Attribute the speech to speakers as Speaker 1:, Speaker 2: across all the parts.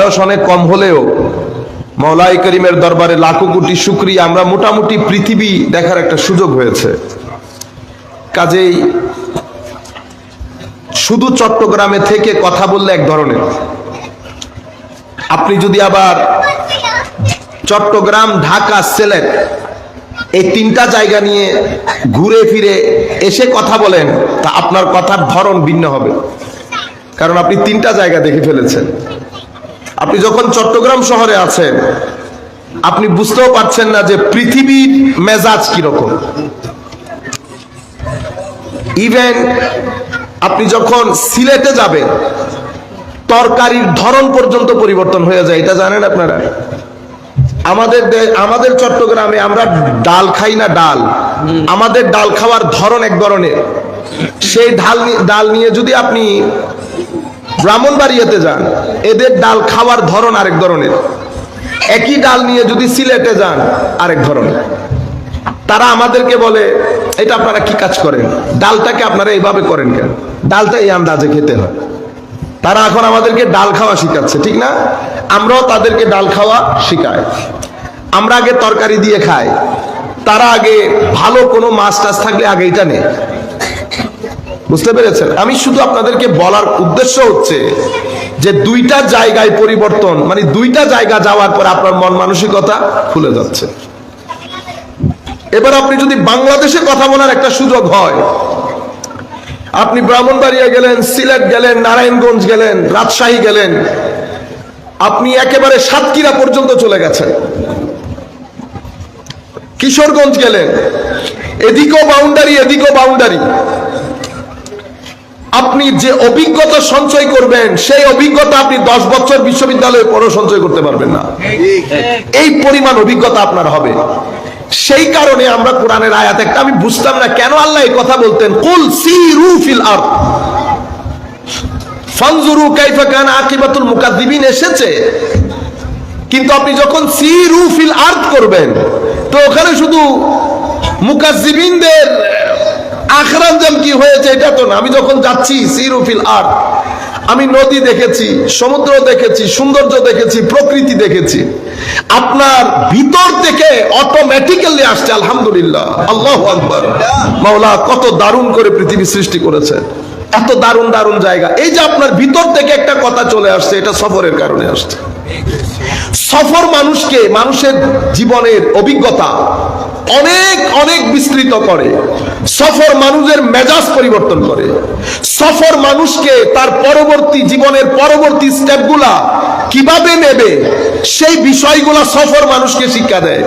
Speaker 1: বয়স অনেক কম হলেও মওলাই করিমের দরবারে লাখো কোটি শুকরিয়া, আমরা মোটামুটি পৃথিবী দেখার একটা সুযোগ হয়েছে। কাজেই শুধু চট্টগ্রামে থেকে কথা বললে এক ধরনের, আপনি যদি আবার চট্টগ্রাম, ঢাকা, সিলেট এই তিনটা জায়গা নিয়ে ঘুরে ফিরে এসে কথা বলেন, তা আপনার কথার ধরন ভিন্ন হবে, কারণ আপনি তিনটা জায়গা দেখে ফেলেছেন। আপনি যখন চট্টগ্রাম শহরে আছেন আপনি বুঝতেও পারছেন না যে পৃথিবীর মেজাজ কিরকম। ইভেন আপনি যখন সিলেটে যাবেন তরকারির ধরন পর্যন্ত পরিবর্তন হয়ে যায়, এটা জানেন আপনারা? আমাদের চট্টগ্রামে আমরা ডাল খাই না, ডাল, আমাদের ডাল খাওয়ার ধরন এক ধরনের, সেই ডাল নিয়ে যদি আপনি ব্রাহ্মণবাড়িয়াতে যান এদের ডাল খাওয়ার ধরন আরেক ধরনের, একই ডাল নিয়ে যদি সিলেটে যান আরেক ধরনের। তারা আমাদেরকে বলে, এটা আপনারা কি কাজ করেন, ডালটাকে আপনারা এইভাবে করেন কেন, ডালটা এই আন্দাজে খেতে হয়। তারা এখন আমাদেরকে ডাল খাওয়া শিখাচ্ছে, ঠিক না? আমরাও তাদেরকে ডাল খাওয়া শিখাই। আমরা আগে তরকারি দিয়ে খাই, তারা আগে ভালো কোনো মাছ টাছ থাকলে আগে এটা নেই। বুঝতে পেরেছেন? আমি শুধু আপনাদেরকে বলার উদ্দেশ্য হচ্ছে যে দুইটা জায়গায় পরিবর্তন, মানে দুইটা জায়গা যাওয়ার পর আপনার মন মানসিকতা খুলে যাচ্ছে। এবার আপনি যদি বাংলাদেশে কথা বলার একটা সুযোগ হয়, আপনি ব্রাহ্মণবাড়িয়া গেলেন, সিলেট গেলেন, নারায়ণগঞ্জ গেলেন, রাজশাহী গেলেন, আপনি একেবারে সাতক্ষীরা পর্যন্ত চলে গেছেন, কিশোরগঞ্জ গেলেন, এদিকেও বাউন্ডারি এদিকেও বাউন্ডারি। আপনি যে অভিজ্ঞতা সঞ্চয় করবেন সেই অভিজ্ঞতা আপনি 10 বছর বিশ্ববিদ্যালয়ে পড়ে সঞ্চয় করতে পারবেন না, এই পরিমাণ অভিজ্ঞতা আপনার হবে। সেই কারণে আমরা কোরআনের আয়াত একটা, আমি বুঝতাম না কেন আল্লাহ এই কথা বলতেন, কুল সিরু ফিল আরদ ফানজুরু কাইফা কানা আকিবাতুল মুকাদ্দিবিন এসেছে, কিন্তু আপনি যখন সিরু ফিল আরদ করবেন তো ওখানে শুধু মুকাজ্জিবিনদের আখরাম কি হয়েছে এটা তো না। আমি যখন যাচ্ছি সিরু ফিল আরদ, আমি নদী দেখেছি, সমুদ্র দেখেছি, সৌন্দর্য দেখেছি, প্রকৃতি দেখেছি। আপনার ভিতর থেকে অটোমেটিক্যালি আসছে আলহামদুলিল্লাহ, আল্লাহু আকবার, মাওলা কত দারুণ করে পৃথিবী সৃষ্টি করেছে, এত দারুণ দারুণ জায়গা। এই যে আপনার ভিতর থেকে একটা কথা চলে আসছে, এটা সফরের কারণে আসছে। সফর মানুষকে, মানুষের জীবনের অভিজ্ঞতা অনেক অনেক বিস্তৃত করে। সফর মানুষের মেজাজ পরিবর্তন করে। সফর মানুষকে তার পরবর্তী জীবনের পরবর্তী স্টেপগুলা কিভাবে নেবে সেই বিষয়গুলা সফর মানুষকে শিক্ষা দেয়।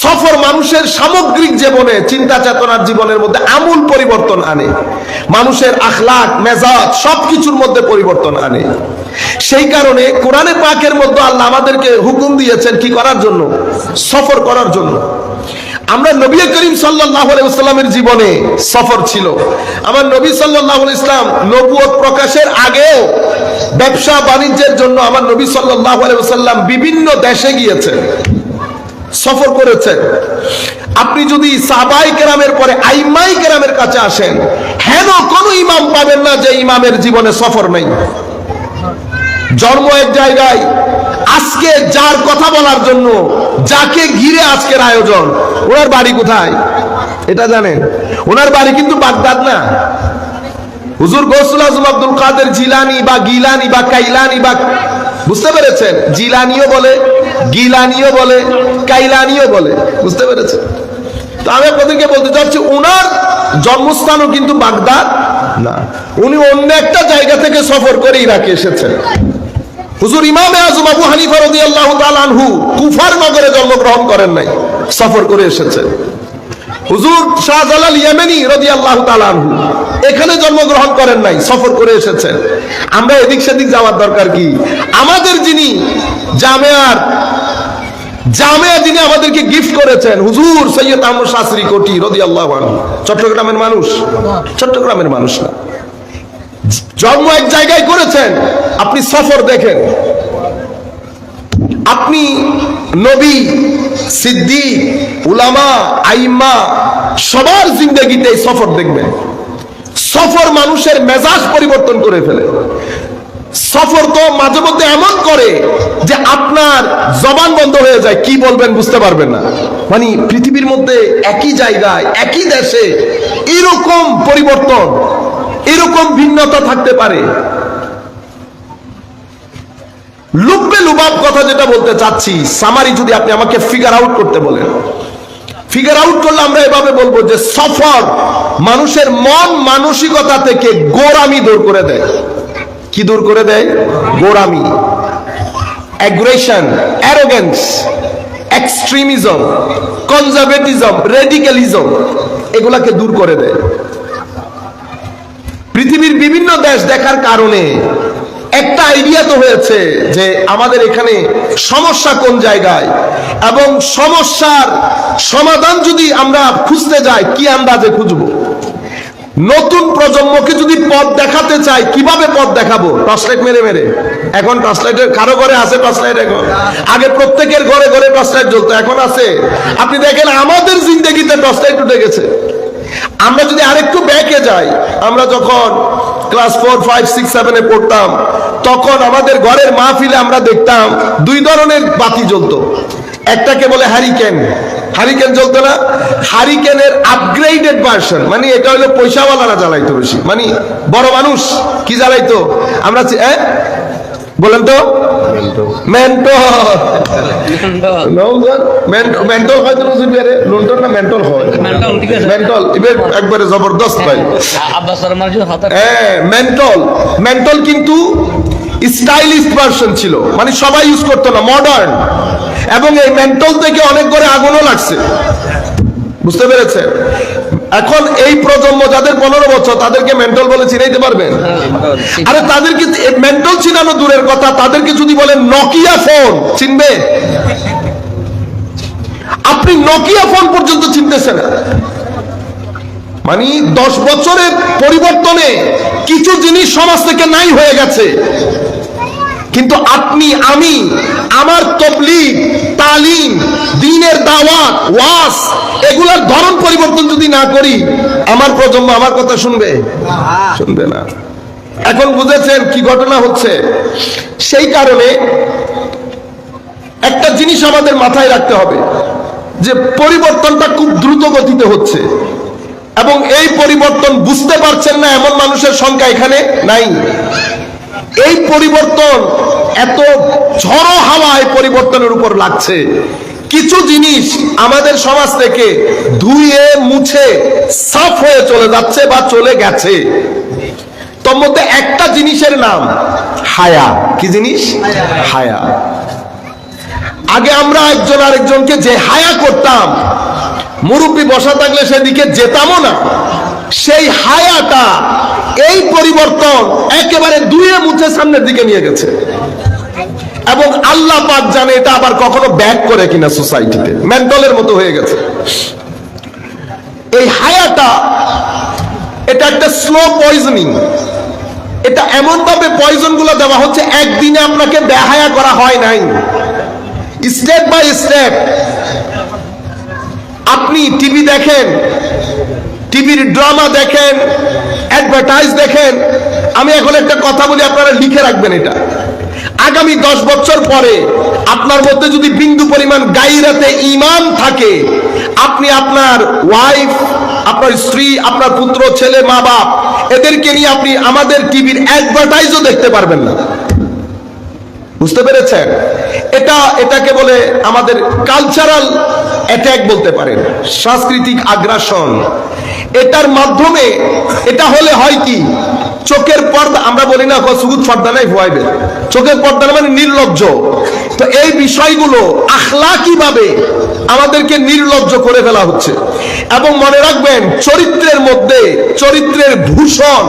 Speaker 1: সফর মানুষের সামগ্রিক জীবনে, চিন্তা চেতনার জীবনের মধ্যে আমূল পরিবর্তন আনে, মানুষের আখলাক, মেজাজ সবকিছুর মধ্যে পরিবর্তন আনে। সেই কারণে কোরআনে পাকের মধ্যে আল্লাহ আমাদেরকে হুকুম দিয়েছেন কি করার জন্য? সফর করার জন্য। আমরা নবী করিম সাল্লাল্লাহু আলাইহি ওয়াসাল্লামের জীবনে সফর ছিল। আমার নবী সাল্লাল্লাহু আলাইহি ওয়াসাল্লাম নবুয়ত প্রকাশের আগেও ব্যবসা বাণিজ্যের জন্য আমার নবী সাল্লাল্লাহু আলাইহি ওয়াসাল্লাম বিভিন্ন দেশে গিয়েছেন, সফর করেছেন। আপনি যদি সাহাবায়ে কেরামের পরে আইম্মায়ে কেরামের কাছে আসেন, হেন কোন ইমাম পাবেন না যে ইমামের জীবনে সফর নেই। জন্ম এক জায়গায়, আজকে যার কথা বলার জন্য, যাকে ঘিরে আজকের আয়োজন, ওনার বাড়ি কোথায় এটা জানেন? ওনার বাড়ি কিন্তু বাগদাদ না। হুজুর গৌসুল আজম আব্দুল কাদের জিলানি বা গিলানি বা কাইলানি বা, বুঝতে পেরেছেন? জিলানিও বলে, গিলানিও বলে, কাইলানিও বলে, বুঝতে পেরেছেন? তো আমি আপনাদেরকে বলতে চাচ্ছি ওনার জন্মস্থানও কিন্তু বাগদাদ না, উনি অন্য একটা জায়গা থেকে সফর করে ইরাকে এসেছেন। হুজুর ইমামে আজম আবু হানিফা রাদিয়াল্লাহু তাআলা আনহু কুফার নগরে জন্মগ্রহণ করেন নাই, সফর করে এসেছেন। হুজুর শাহজালাল ইয়েমেনি রাদিয়াল্লাহু তাআলা আনহু এখানে জন্মগ্রহণ করেন নাই, সফর করে এসেছেন। আমরা এদিক সেদিক যাওয়ার দরকার কি? আমাদের যিনি জামিয়া যিনি আমাদেরকে গিফট করেছেন, হুজুর সৈয়দ আহমদ শাসরি কোটি রাদিয়াল্লাহু আনহু, চট্টগ্রামের মানুষ, চট্টগ্রামের মানুষ না। জন্ম এক জায়গায় করেছেন, আপনি সফর দেখেন। আপনি নবী, সিদ্দিক, উলামা, আইম্মা সবার জিন্দেগিতে সফর দেখবেন। সফর মানুষের মেজাজ পরিবর্তন করে ফেলে। সফর তো মাঝে মধ্যে এমন করে যে আপনার জবান বন্ধ হয়ে যায়, কি বলবেন বুঝতে পারবেন না। মানে পৃথিবীর মধ্যে একই জায়গায় একই দেশে এরকম পরিবর্তন, এরকম ভিন্নতা থাকতে পারে। লুব্বে লুবাব কথা যেটা বলতে চাচ্ছি, সামারি যদি আপনি আমাকে ফিগার আউট করতে বলেন, ফিগার আউট করলে আমরা এভাবে বলবো যে সফর মানুষের মন মানসিকতা থেকে গোঁড়ামি দূর করে দেয়। কি দূর করে দেয়? গোঁড়ামি, অ্যাগ্রেশন, অ্যারোগেন্স, এক্সট্রিমিজম, কনজারভেটিজম, রেডিক্যালিজম, এগুলাকে দূর করে দেয়। পৃথিবীর বিভিন্ন দেশ দেখার কারণে একটা আইডিয়া তো হয়েছে যে আমাদের এখানে সমস্যা কোন জায়গায়, এবং সমস্যার সমাধান যদি আমরা খুঁজতে যাই কি আন্দাজে খুঁজবো। নতুন প্রজন্মকে যদি পথ দেখাতে চাই, কিভাবে পথ দেখাবো? টর্চলাইট মেরে মেরে। এখন টর্চলাইটের কারো ঘরে আছে টর্চলাইট? এখন, আগে প্রত্যেকের ঘরে ঘরে টর্চলাইট জ্বলতো, এখন আছে? আপনি দেখেন আমাদের জিন্দেগিতে টর্চলাইট উঠে গেছে। আমরা যদি আরেকটু ব্যাকে যাই, আমরা যখন ক্লাস 4, 5, 6, 7 পড়তাম, তখন আমাদের ঘরের মাহফিলে আমরা দেখতাম দুই ধরনের বাতি জ্বলতো। একটাকে বলে হ্যারিকেন, হারিকেন জ্বলতো না? হারিকেনের আপগ্রেডেড ভার্সন, মানে এটা হলো পয়সাওয়ালারা জ্বালাইতো বেশি, মানে বড় মানুষ কি জ্বালাইতো? আমরা বলেন তো মেন্টল, মেন্টল হয়তো লন্ডন না মেন্টল হয়, মেন্টল একবারে জবরদস্ত ভাই। হ্যাঁ মেন্টল, মেন্টল কিন্তু স্টাইলিশ ভার্সন ছিল, মানে সবাই ইউজ করতো না, মডার্ন। এবং এই মেন্টল থেকে অনেক করে আগুনও লাগছে, বুঝতে পেরেছে? এখন এই প্রজন্ম যাদের 15 বছর, তাদেরকে মেন্টল বলে চিনাইতে পারবেন? আরে তাদেরকে মেন্টল চিনানো দূরের কথা, তাদেরকে যদি বলেন নকিয়া ফোন, চিনবে? আপনি নকিয়া ফোন পর্যন্ত চিনতেছেন না। মানে 10 বছরের পরিবর্তনে কিছু জিনিস সমাজ থেকে নাই হয়ে গেছে, কিন্তু আপনি আমি আমার তাবলীগ, তালিম, দ্বীনের দাওয়াত, ওয়াজ, এগুলার ধরন পরিবর্তন যদি না করি, আমার প্রজন্ম আমার কথা শুনবে? শুনবে না। এখন বুঝেছেন কি ঘটনা হচ্ছে? সেই কারণে একটা জিনিস আমাদের মাথায় রাখতে হবে যে পরিবর্তনটা খুব দ্রুত গতিতে হচ্ছে, এবং এই পরিবর্তন বুঝতে পারছেন না এমন মানুষের সংখ্যা এখানে নাই। এই পরিবর্তন এত ঝড়ো হাওয়ায় পরিবর্তনের উপর লাগছে, কিছু জিনিস আমাদের সমাজ থেকে ধুয়ে মুছে সাফ হয়ে চলে যাচ্ছে বা চলে গেছে। তোর মধ্যে একটা জিনিসের নাম হায়া। কি জিনিস? হায়া। আগে আমরা একজন আরেকজনকে যে হায়া করতাম, মুরব্বী বসা থাকলে সেদিকে যেতামও না, সেই হায়াটা এই পরিবর্তন একেবারে ধুয়ে মুছে সামনের দিকে নিয়ে গেছে। এবং আল্লাহ পাক জানে এটা আবার কখনো ব্যাক করে কিনা, সোসাইটিতে মেন্টলের মতো হয়ে গেছে। এই হায়াটা, এটা একটা স্লো পয়জনিং। এটা এমন ভাবে পয়জন গুলো দেওয়া হচ্ছে, একদিনে আপনাকে বেহায়া করা হয় নাই, স্টেপ বাই স্টেপ। আপনি টিভি দেখেন, টিভির ড্রামা দেখেন, অ্যাডভার্টাইজ দেখেন। আমি এখন একটা কথা বলি, আপনারা লিখে রাখবেন এটা। আগামী 10 বছর পরে আপনার মধ্যে যদি বিন্দু পরিমাণ গায়রাতে ঈমান থাকে, আপনি আপনার ওয়াইফ, আপনার স্ত্রী, আপনার পুত্র, ছেলে, মা বাপ, এদেরকে নিয়ে আপনি আমাদের টিভির অ্যাডভার্টাইজও দেখতে পারবেন না। বুঝতে পেরেছেন? এটাকে বলে আমাদের কালচারাল অ্যাটাক বলতে পারেন, সাংস্কৃতিক আগ্রাসন। এটার মাধ্যমে এটা হলে হয় কি, চোখের পর্দা, আমরা বলি না সুগুদ পর্দা নাই ভুয়াইবে, চোখের পর্দা মানে নির্লজ্জ। তো এই বিষয়গুলো আখলাকি ভাবে আমাদেরকে নির্লজ্জ করে ফেলা হচ্ছে। এবং মনে রাখবেন, চরিত্রের মধ্যে চরিত্রের ভূষণ,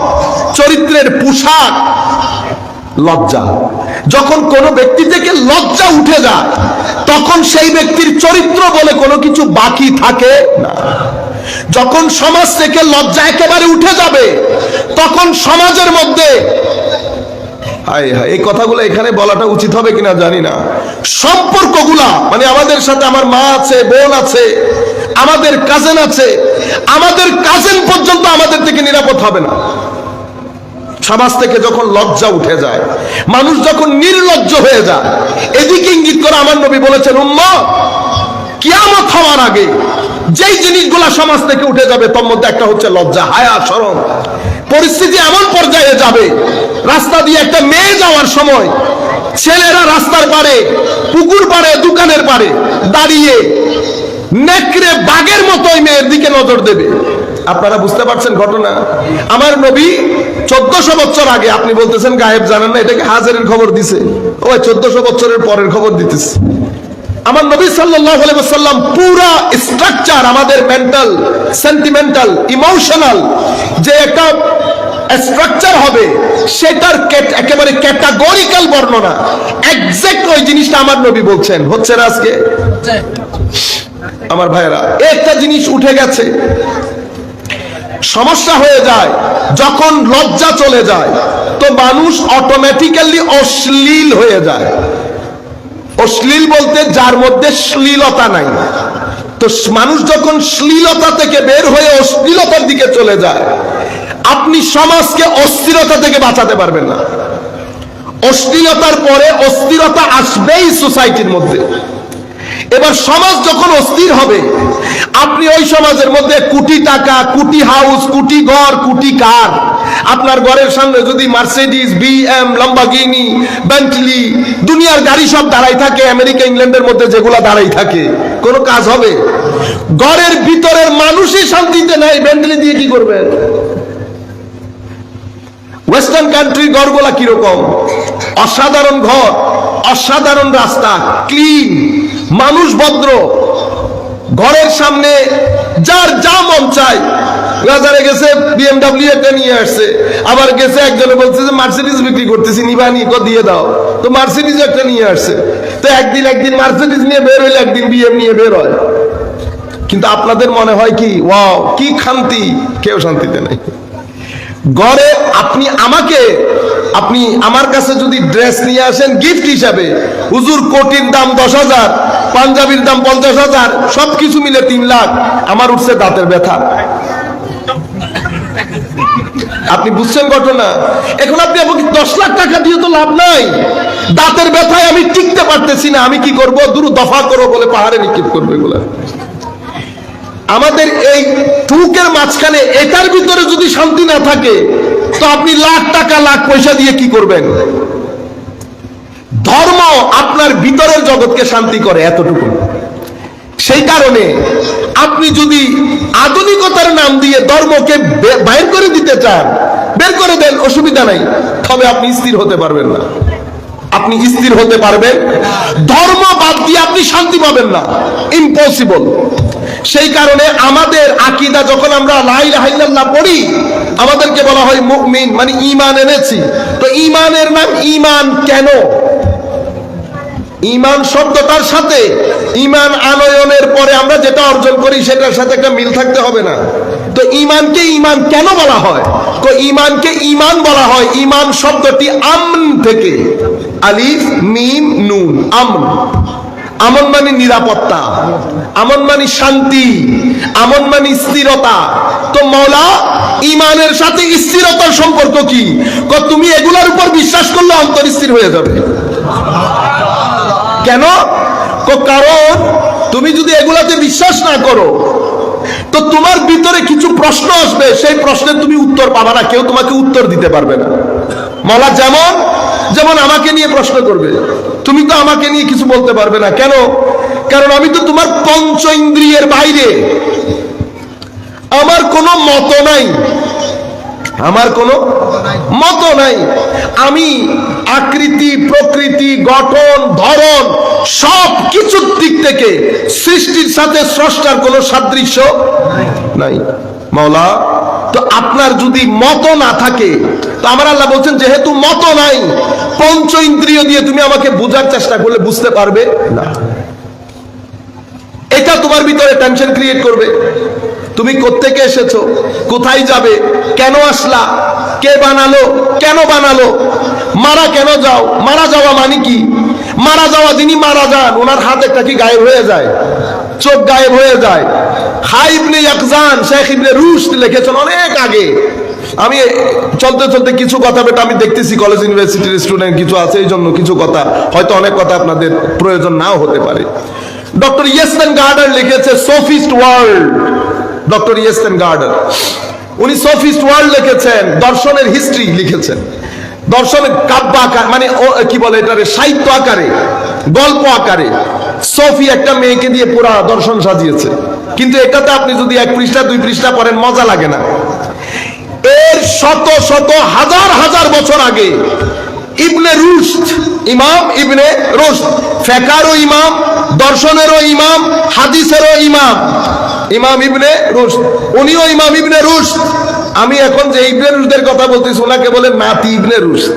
Speaker 1: চরিত্রের পোশাক লজ্জা। যখন কোনো ব্যক্তি থেকে লজ্জা উঠে যায়, তখন সেই ব্যক্তির চরিত্র বলে কোনো কিছু বাকি থাকে না। যখন সমাজ থেকে লজ্জা একেবারে উঠে যাবে, তখন সমাজের মধ্যে, এই কথাগুলো এখানে বলাটা উচিত হবে কিনা জানি না, সম্পর্কগুলা, মানে আমাদের সাথে আমার মা আছে, বোন আছে, আমাদের কাজিন আছে, আমাদের কাজিন পর্যন্ত আমাদের থেকে নিরাপদ হবে না। সমাজ থেকে যখন লজ্জা উঠে যায়, মানুষ যখন নির্লজ্জ হয়ে যায়, এদিকে ইঙ্গিত করে আমার নবী বলেছেন, উম্মত কিয়ামত হওয়ার আগে যেই জিনিসগুলা সমাজ থেকে উঠে যাবে তার মধ্যে একটা হচ্ছে লজ্জা, হায়া, শরম। পরিস্থিতি এমন পর্যায়ে যাবে, রাস্তা দিয়ে একটা মেয়ে যাওয়ার সময় ছেলেরা রাস্তার পারে, পুকুর পারে, দোকানের পারে দাঁড়িয়ে নেকড়ে বাঘের মতো ওই মেয়ের দিকে নজর দেবে। আপনারা বুঝতে পারছেন ঘটনা? আমার নবী 1400 বছর আগে, আপনি বলতেছেন গায়েব জানেন না, এটাকে হাজারের খবর দিছে, ওই 1400 বছরের পরের খবর দিতেছে। আমার নবী সাল্লাল্লাহু আলাইহি ওয়াসাল্লাম পুরা স্ট্রাকচার, আমাদের মেন্টাল, সেন্টিমেন্টাল, ইমোশনাল যে একটা স্ট্রাকচার হবে, সেটার একেবারে ক্যাটাগরিক্যাল বর্ণনা, এক্সাক্ট ওই জিনিসটা আমার নবী বলছেন। হচ্ছে না আজকে? আমার ভাইয়েরা, একটা জিনিস উঠে গেছে, সমস্যা হয়ে যায় যখন লজ্জা চলে যায়, তো মানুষ অটোমেটিক্যালি অশ্লীল হয়ে যায়। অশ্লীল বলতে যার মধ্যে শ্লীলতা নাই। তো মানুষ যখন শ্লীলতা থেকে বের হয়ে অশ্লীলতার দিকে চলে যায়, আপনি সমাজকে অস্থিরতা থেকে বাঁচাতে পারবেন না। অশ্লীলতার পরে অস্থিরতা আসবেই সোসাইটির মধ্যে। এবার সমাজ যখন অস্থির হবে, আপনি ওই সমাজের মধ্যে কোটি টাকা, কোটি হাউস, কোটি ঘর, কোটি কার, আপনার ঘরের সামনে যদি মার্সিডিজ, বিএম, লাম্বরগিনি, বেন্টলি, দুনিয়ার গাড়ি সব দাঁড়াই থাকে, আমেরিকা, ইংল্যান্ডের মধ্যে যেগুলা দাঁড়াই থাকে, কোনো কাজ হবে? ঘরের ভিতরের মানুষই শান্তিতে নাই, বেন্টলি দিয়ে কি করবেন? ওয়েস্টার্ন কান্ট্রির ঘরগুলা কিরকম? অসাধারণ ঘর, অসাধারণ রাস্তা, ক্লিন, মানুষ ভদ্র, ঘরের সামনে যার যা মন চায়। বাজারে গেছে বিএমডব্লিউ একটা নিয়ে আসছে, আবার গেছে একজনে বলছে যে মার্সিডিজ বিক্রি করতেছি, নিবানি দিয়ে দাও, তো মার্সিডিজ একটা নিয়ে আসছে। তো একদিন মার্সিডিজ নিয়ে বের হইলে একদিন বিএম নিয়ে বের হয়। কিন্তু আপনাদের মনে হয় কি, ওয়াও কি শান্তি? কেউ শান্তিতে নাই। গড়ে আপনি আমার কাছে যদি ড্রেস নিয়ে আসেন গিফট হিসাবে, হুজুর কোটির দাম 10,000, পাঞ্জাবির দাম 50,000, সবকিছু মিলে 3 লাখ, আমার উঠছে দাঁতের ব্যথা। আপনি বুঝছেন ঘটনা? এখন আপনি আমাকে 10 লাখ টাকা দিয়ে তো লাভ নাই, দাঁতের ব্যথায় আমি টিকতে পারতেছি না, আমি কি করব? দূর দফা করো বলে পাহাড়ে নিক্ষেপ করবো। এগুলা আমাদের এই টুকের মাঝখানে, এটার ভিতরে যদি শান্তি না থাকে, তো আপনি লাখ টাকা, লাখ পয়সা দিয়ে কি করবেন? ধর্ম আপনার ভিতরের জগৎকে শান্তি করে, এতটুকু। সেই কারণে আপনি যদি আধুনিকতার নাম দিয়ে ধর্মকে বাইর করে দিতে চান, বের করে দেন, অসুবিধা নাই, তবে আপনি স্থির হতে পারবেন না। আপনি স্থির হতে পারবেন, ধর্ম বাদ দিয়ে আপনি শান্তি পাবেন না, ইম্পসিবল। সেই কারণে আমাদের আকীদা, যখন আমরা লা ইলাহা ইল্লাল্লাহ পড়ি, আমাদেরকে বলা হয় মুমিন, মানে ঈমান এনেছি। তো ঈমানের নাম ঈমান কেন? ঈমান শব্দটার সাথে ঈমান আনয়নের পরে আমরা যেটা অর্জন করি সেটার সাথে একটা মিল থাকতে হবে না? তো ঈমানকে ঈমান কেন বলা হয়? তো ঈমানকে ঈমান বলা হয় ঈমান শব্দটি আমন থেকে, আলিফ মিম নুন, আমন। আমন মানে নিরাপত্তা, আমন মানে শান্তি, আমন মানে স্থিরতা। তো মওলা ঈমানের সাথে স্থিরতার সম্পর্ক কি? তুমি এগুলোর উপর বিশ্বাস করলে অন্তর স্থির হয়ে যাবে। কেন? কারণ তুমি যদি এগুলাতে বিশ্বাস না করো, তো তোমার ভিতরে কিছু প্রশ্ন আসবে, সেই প্রশ্নের তুমি উত্তর পাবা না, কেউ তোমাকে উত্তর দিতে পারবে না। মওলা যেমন আমাকে নিয়ে প্রশ্ন করবে, তুমি তো আমাকে নিয়ে কিছু বলতে পারবে না। কেন? কারণ আমি তো তোমার পঞ্চ ইন্দ্রিয়ের বাইরে, আমার কোনো মত নাই, আমার কোনো মত নাই। আমি আকৃতি, প্রকৃতি, গঠন, ধরন, সব কিছুর দিক থেকে সৃষ্টির সাথে স্রষ্টার কোনো সাদৃশ্য নাই। মাওলা, তো আপনার যদি মত না থাকে, তো আমার আল্লাহ বলছেন যেহেতু মত নাই, পঞ্চ ইন্দ্রিয় দিয়ে তুমি আমাকে বোঝার চেষ্টা করলে বুঝতে পারবে না। এটা তোমার ভিতরে টেনশন ক্রিয়েট করবে। তুমি কোত্থেকে এসেছো, কোথায় যাবে, কেন আসলা, কে বানালো, কেন বানালো, মারা কেন যাও, মারা যাওয়া মানে কি? মারা যাওয়া, যিনি মারা যান ওনার হাত একটা কি গায়েব হয়ে যায়, চোখ গায়েব হয়ে যায়। খাই ইবনে ইয়াকজান, শেখ ইবনে রুশদ লিখেছেন অনেক আগে, আমি চলতে চলতে কিছু কথা বেটা আমি দেখতেছি কলেজ ইউনিভার্সিটির স্টুডেন্ট কিছু আছে, এই জন্য কিছু কথা, হয়তো অনেক কথা আপনাদের প্রয়োজন নাও হতে পারে। ডক্টর ইয়েস্টেন গার্ডার লিখেছে সোফিস্ট ওয়ার্ল্ড। ডক্টর ইয়েস্টেন গার্ডার উনি সোফিস্ট ওয়ার্ল্ড লিখেছেন, দর্শনের হিস্ট্রি লিখেছেন, দর্শনের কাব্য আকার, মানে কি বলে এটারে, সাহিত্য আকারে, গল্প আকারে। সফি একটা মেয়েকে দিয়ে পুরা দর্শন সাজিয়েছে, কিন্তু এটাতে আপনি যদি 1 পৃষ্ঠা 2 পৃষ্ঠা পড়েন মজা লাগে না। এর শত শত হাজার হাজার বছর আগে ইবনে রুশদ, ইমাম ইবনে রুশদ, ফিকহেরও ইমাম, দর্শনেরও ইমাম, হাদিসেরও ইমাম, ইমাম ইবনে রুশদ, উনিও ইমাম ইবনে রুশদ। আমি এখন যে ইবনে রুশদের কথা বলতেছি ওনাকে বলে নাতি ইবনে রুশদ,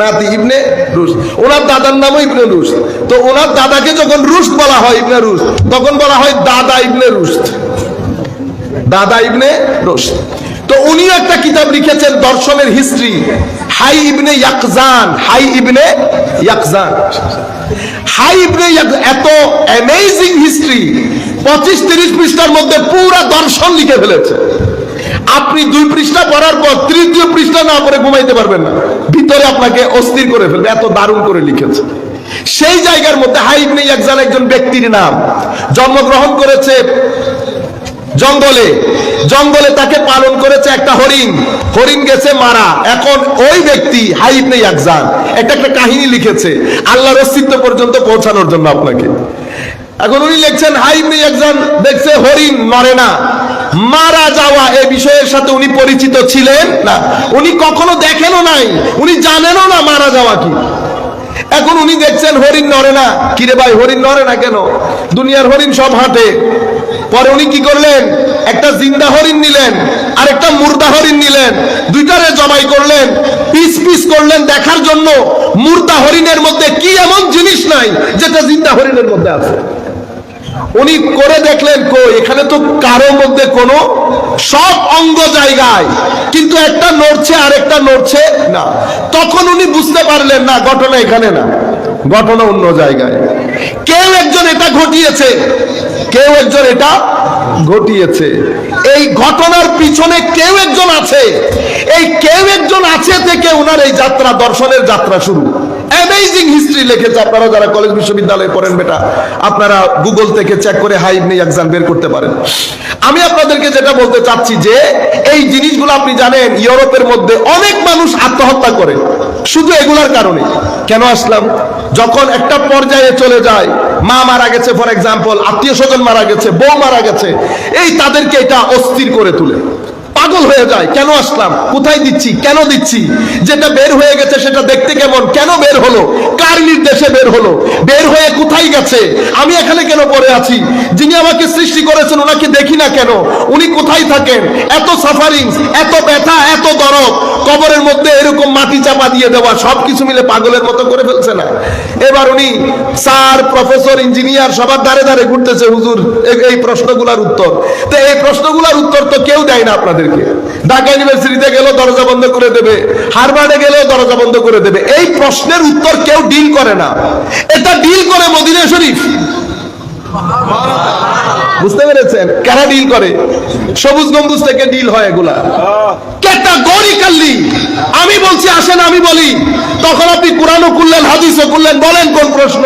Speaker 1: নাতি ইবনে রুশদ। ওনার দাদার নামও ইবনে রুশদ। তো ওনার দাদাকে যখন রুশদ বলা হয়, ইবনে রুশদ, তখন বলা হয় দাদা ইবনে রুশদ, দাদা ইবনে রুশদ। তো উনিও একটা কিতাব লিখেছেন দর্শনের হিস্ট্রি, হাই ইবনে ইয়াকজান, হাই ইবনে ইয়াকজান, হাই ইবনে ইয়াকজান। এত অ্যামেজিং হিস্ট্রি, 25-30 পৃষ্ঠার মধ্যে পুরা দর্শন লিখে ফেলেছে। আপনি 2 পৃষ্ঠা পড়ার পর 30 পৃষ্ঠা না পড়ে ঘুমাইতে পারবেন না, ভিতরে আপনাকে অস্থির করে ফেলবে, এত দারুণ করে লিখেছে। সেই জায়গার মধ্যে হাই ইবনে ইয়াকজান একজন ব্যক্তির নাম, জন্মগ্রহণ করেছে জঙ্গলে, জঙ্গলে তাকে পালন করেছে একটা হরিণ, হরিণ গেছে মারা। এখন ওই ব্যক্তি হাই ইবনে ইয়াকজান একটা কাহিনী লিখেছে আল্লাহর অস্তিত্ব পর্যন্ত পৌঁছানোর জন্য আপনাকে। এখন উনি লিখছেন হাই ইবনে ইয়াকজান দেখছে হরিণ নড়ে না, মারা যাওয়া এই বিষয়ের সাথে উনি পরিচিত ছিলেন না, উনি কখনো দেখেনও নাই, উনি জানেনও না মারা যাওয়া কি। এখন উনি দেখছেন হরিণ নড়ে না, কিরে ভাই হরিণ নড়ে না কেন, দুনিয়ার হরিণ সব হাঁটে। পরে উনি কি করলেন, একটা জিন্দা হরিণ নিলেন আর একটা মুর্দা হরিণ নিলেন, দুইটারে জবাই করলেন, পিস পিস করলেন দেখার জন্য মুর্দা হরিণের মধ্যে কি এমন জিনিস নাই যেটা জিন্দা হরিণের মধ্যে আছে। উনি করে দেখলেন কই, এখানে তো কারো মধ্যে কোনো, সব অঙ্গ জায়গায়, কিন্তু একটা নড়ছে আর একটা নড়ছে না। তখন উনি বুঝতে পারলেন না ঘটনা এখানে না, ঘটনা অন্য জায়গায়। কেউ একজন এটা ঘটিয়েছে, কেউ একজন এটা ঘটিয়েছে, এই ঘটনার পিছনে কেউ একজন আছে, এই কেউ একজন আছে থেকে ওনার এই যাত্রা, দর্শনের যাত্রা শুরু। অ্যামেজিং হিস্ট্রি লিখেছে। আপনারা যারা কলেজ বিশ্ববিদ্যালয়ে পড়েন বেটা, আপনারা গুগল থেকে চেক করে হাই ইবনে ইয়াকজান বের করতে পারেন। আমি আপনাদেরকে যেটা বলতে চাচ্ছি যে এই জিনিসগুলো আপনি জানেন, ইউরোপের মধ্যে অনেক মানুষ আত্মহত্যা করে শুধু এগুলার কারণে। কেন আসলাম, যখন একটা পর্যায়ে চলে যায়, মা মারা গেছে ফর এক্সাম্পল, আত্মীয় স্বজন মারা গেছে, বউ মারা গেছে, এই তাদেরকে এটা অস্থির করে তুলে, পাগল হয়ে যায়। কেন আসলাম, কোথায় দিচ্ছি, কেন দিচ্ছি, যেটা বের হয়ে গেছে সেটা দেখতে কেমন, কেন বের হলো, কার নির্দেশে বের হলো, বের হয়ে কোথায় গেছে, আমি এখানে কেন পড়ে আছি, যিনি আমাকে সৃষ্টি করেছেন ওনাকে দেখি না কেন, উনি কোথায় থাকেন, এত সাফারিং, এত ব্যথা, এত দরদ, কবরের মধ্যে এরকম মাটি চাপা দিয়ে দেওয়া, সবকিছু মিলে পাগলের মতো করে ফেলছে না। এবার উনি স্যার, প্রফেসর, ইঞ্জিনিয়ার সবার ধারে ধারে ঘুরতেছে, হুজুর এই প্রশ্নগুলোর উত্তর। তো এই প্রশ্নগুলোর উত্তর তো কেউ দেয় না আপনাদেরকে। ঢাকা ইউনিভার্সিটিতে গেলেও দরজা বন্ধ করে দেবে, হারবার্ডে গেলেও দরজা বন্ধ করে দেবে। এই প্রশ্নের উত্তর কেউ ডিল করে না, এটা ডিল করে মদিনা শরীফ। বুঝতে পেরেছেন, কারা ডিল করে? সবুজ গম্বুজ থেকে ডিল হয় এগুলা ক্যাটাগরিক্যালি। আমি বলছি আসেন আমি বলি, তখন আপনি কোরআনও খুললেন, হাদিসও খুললেন, বলেন কোন প্রশ্ন,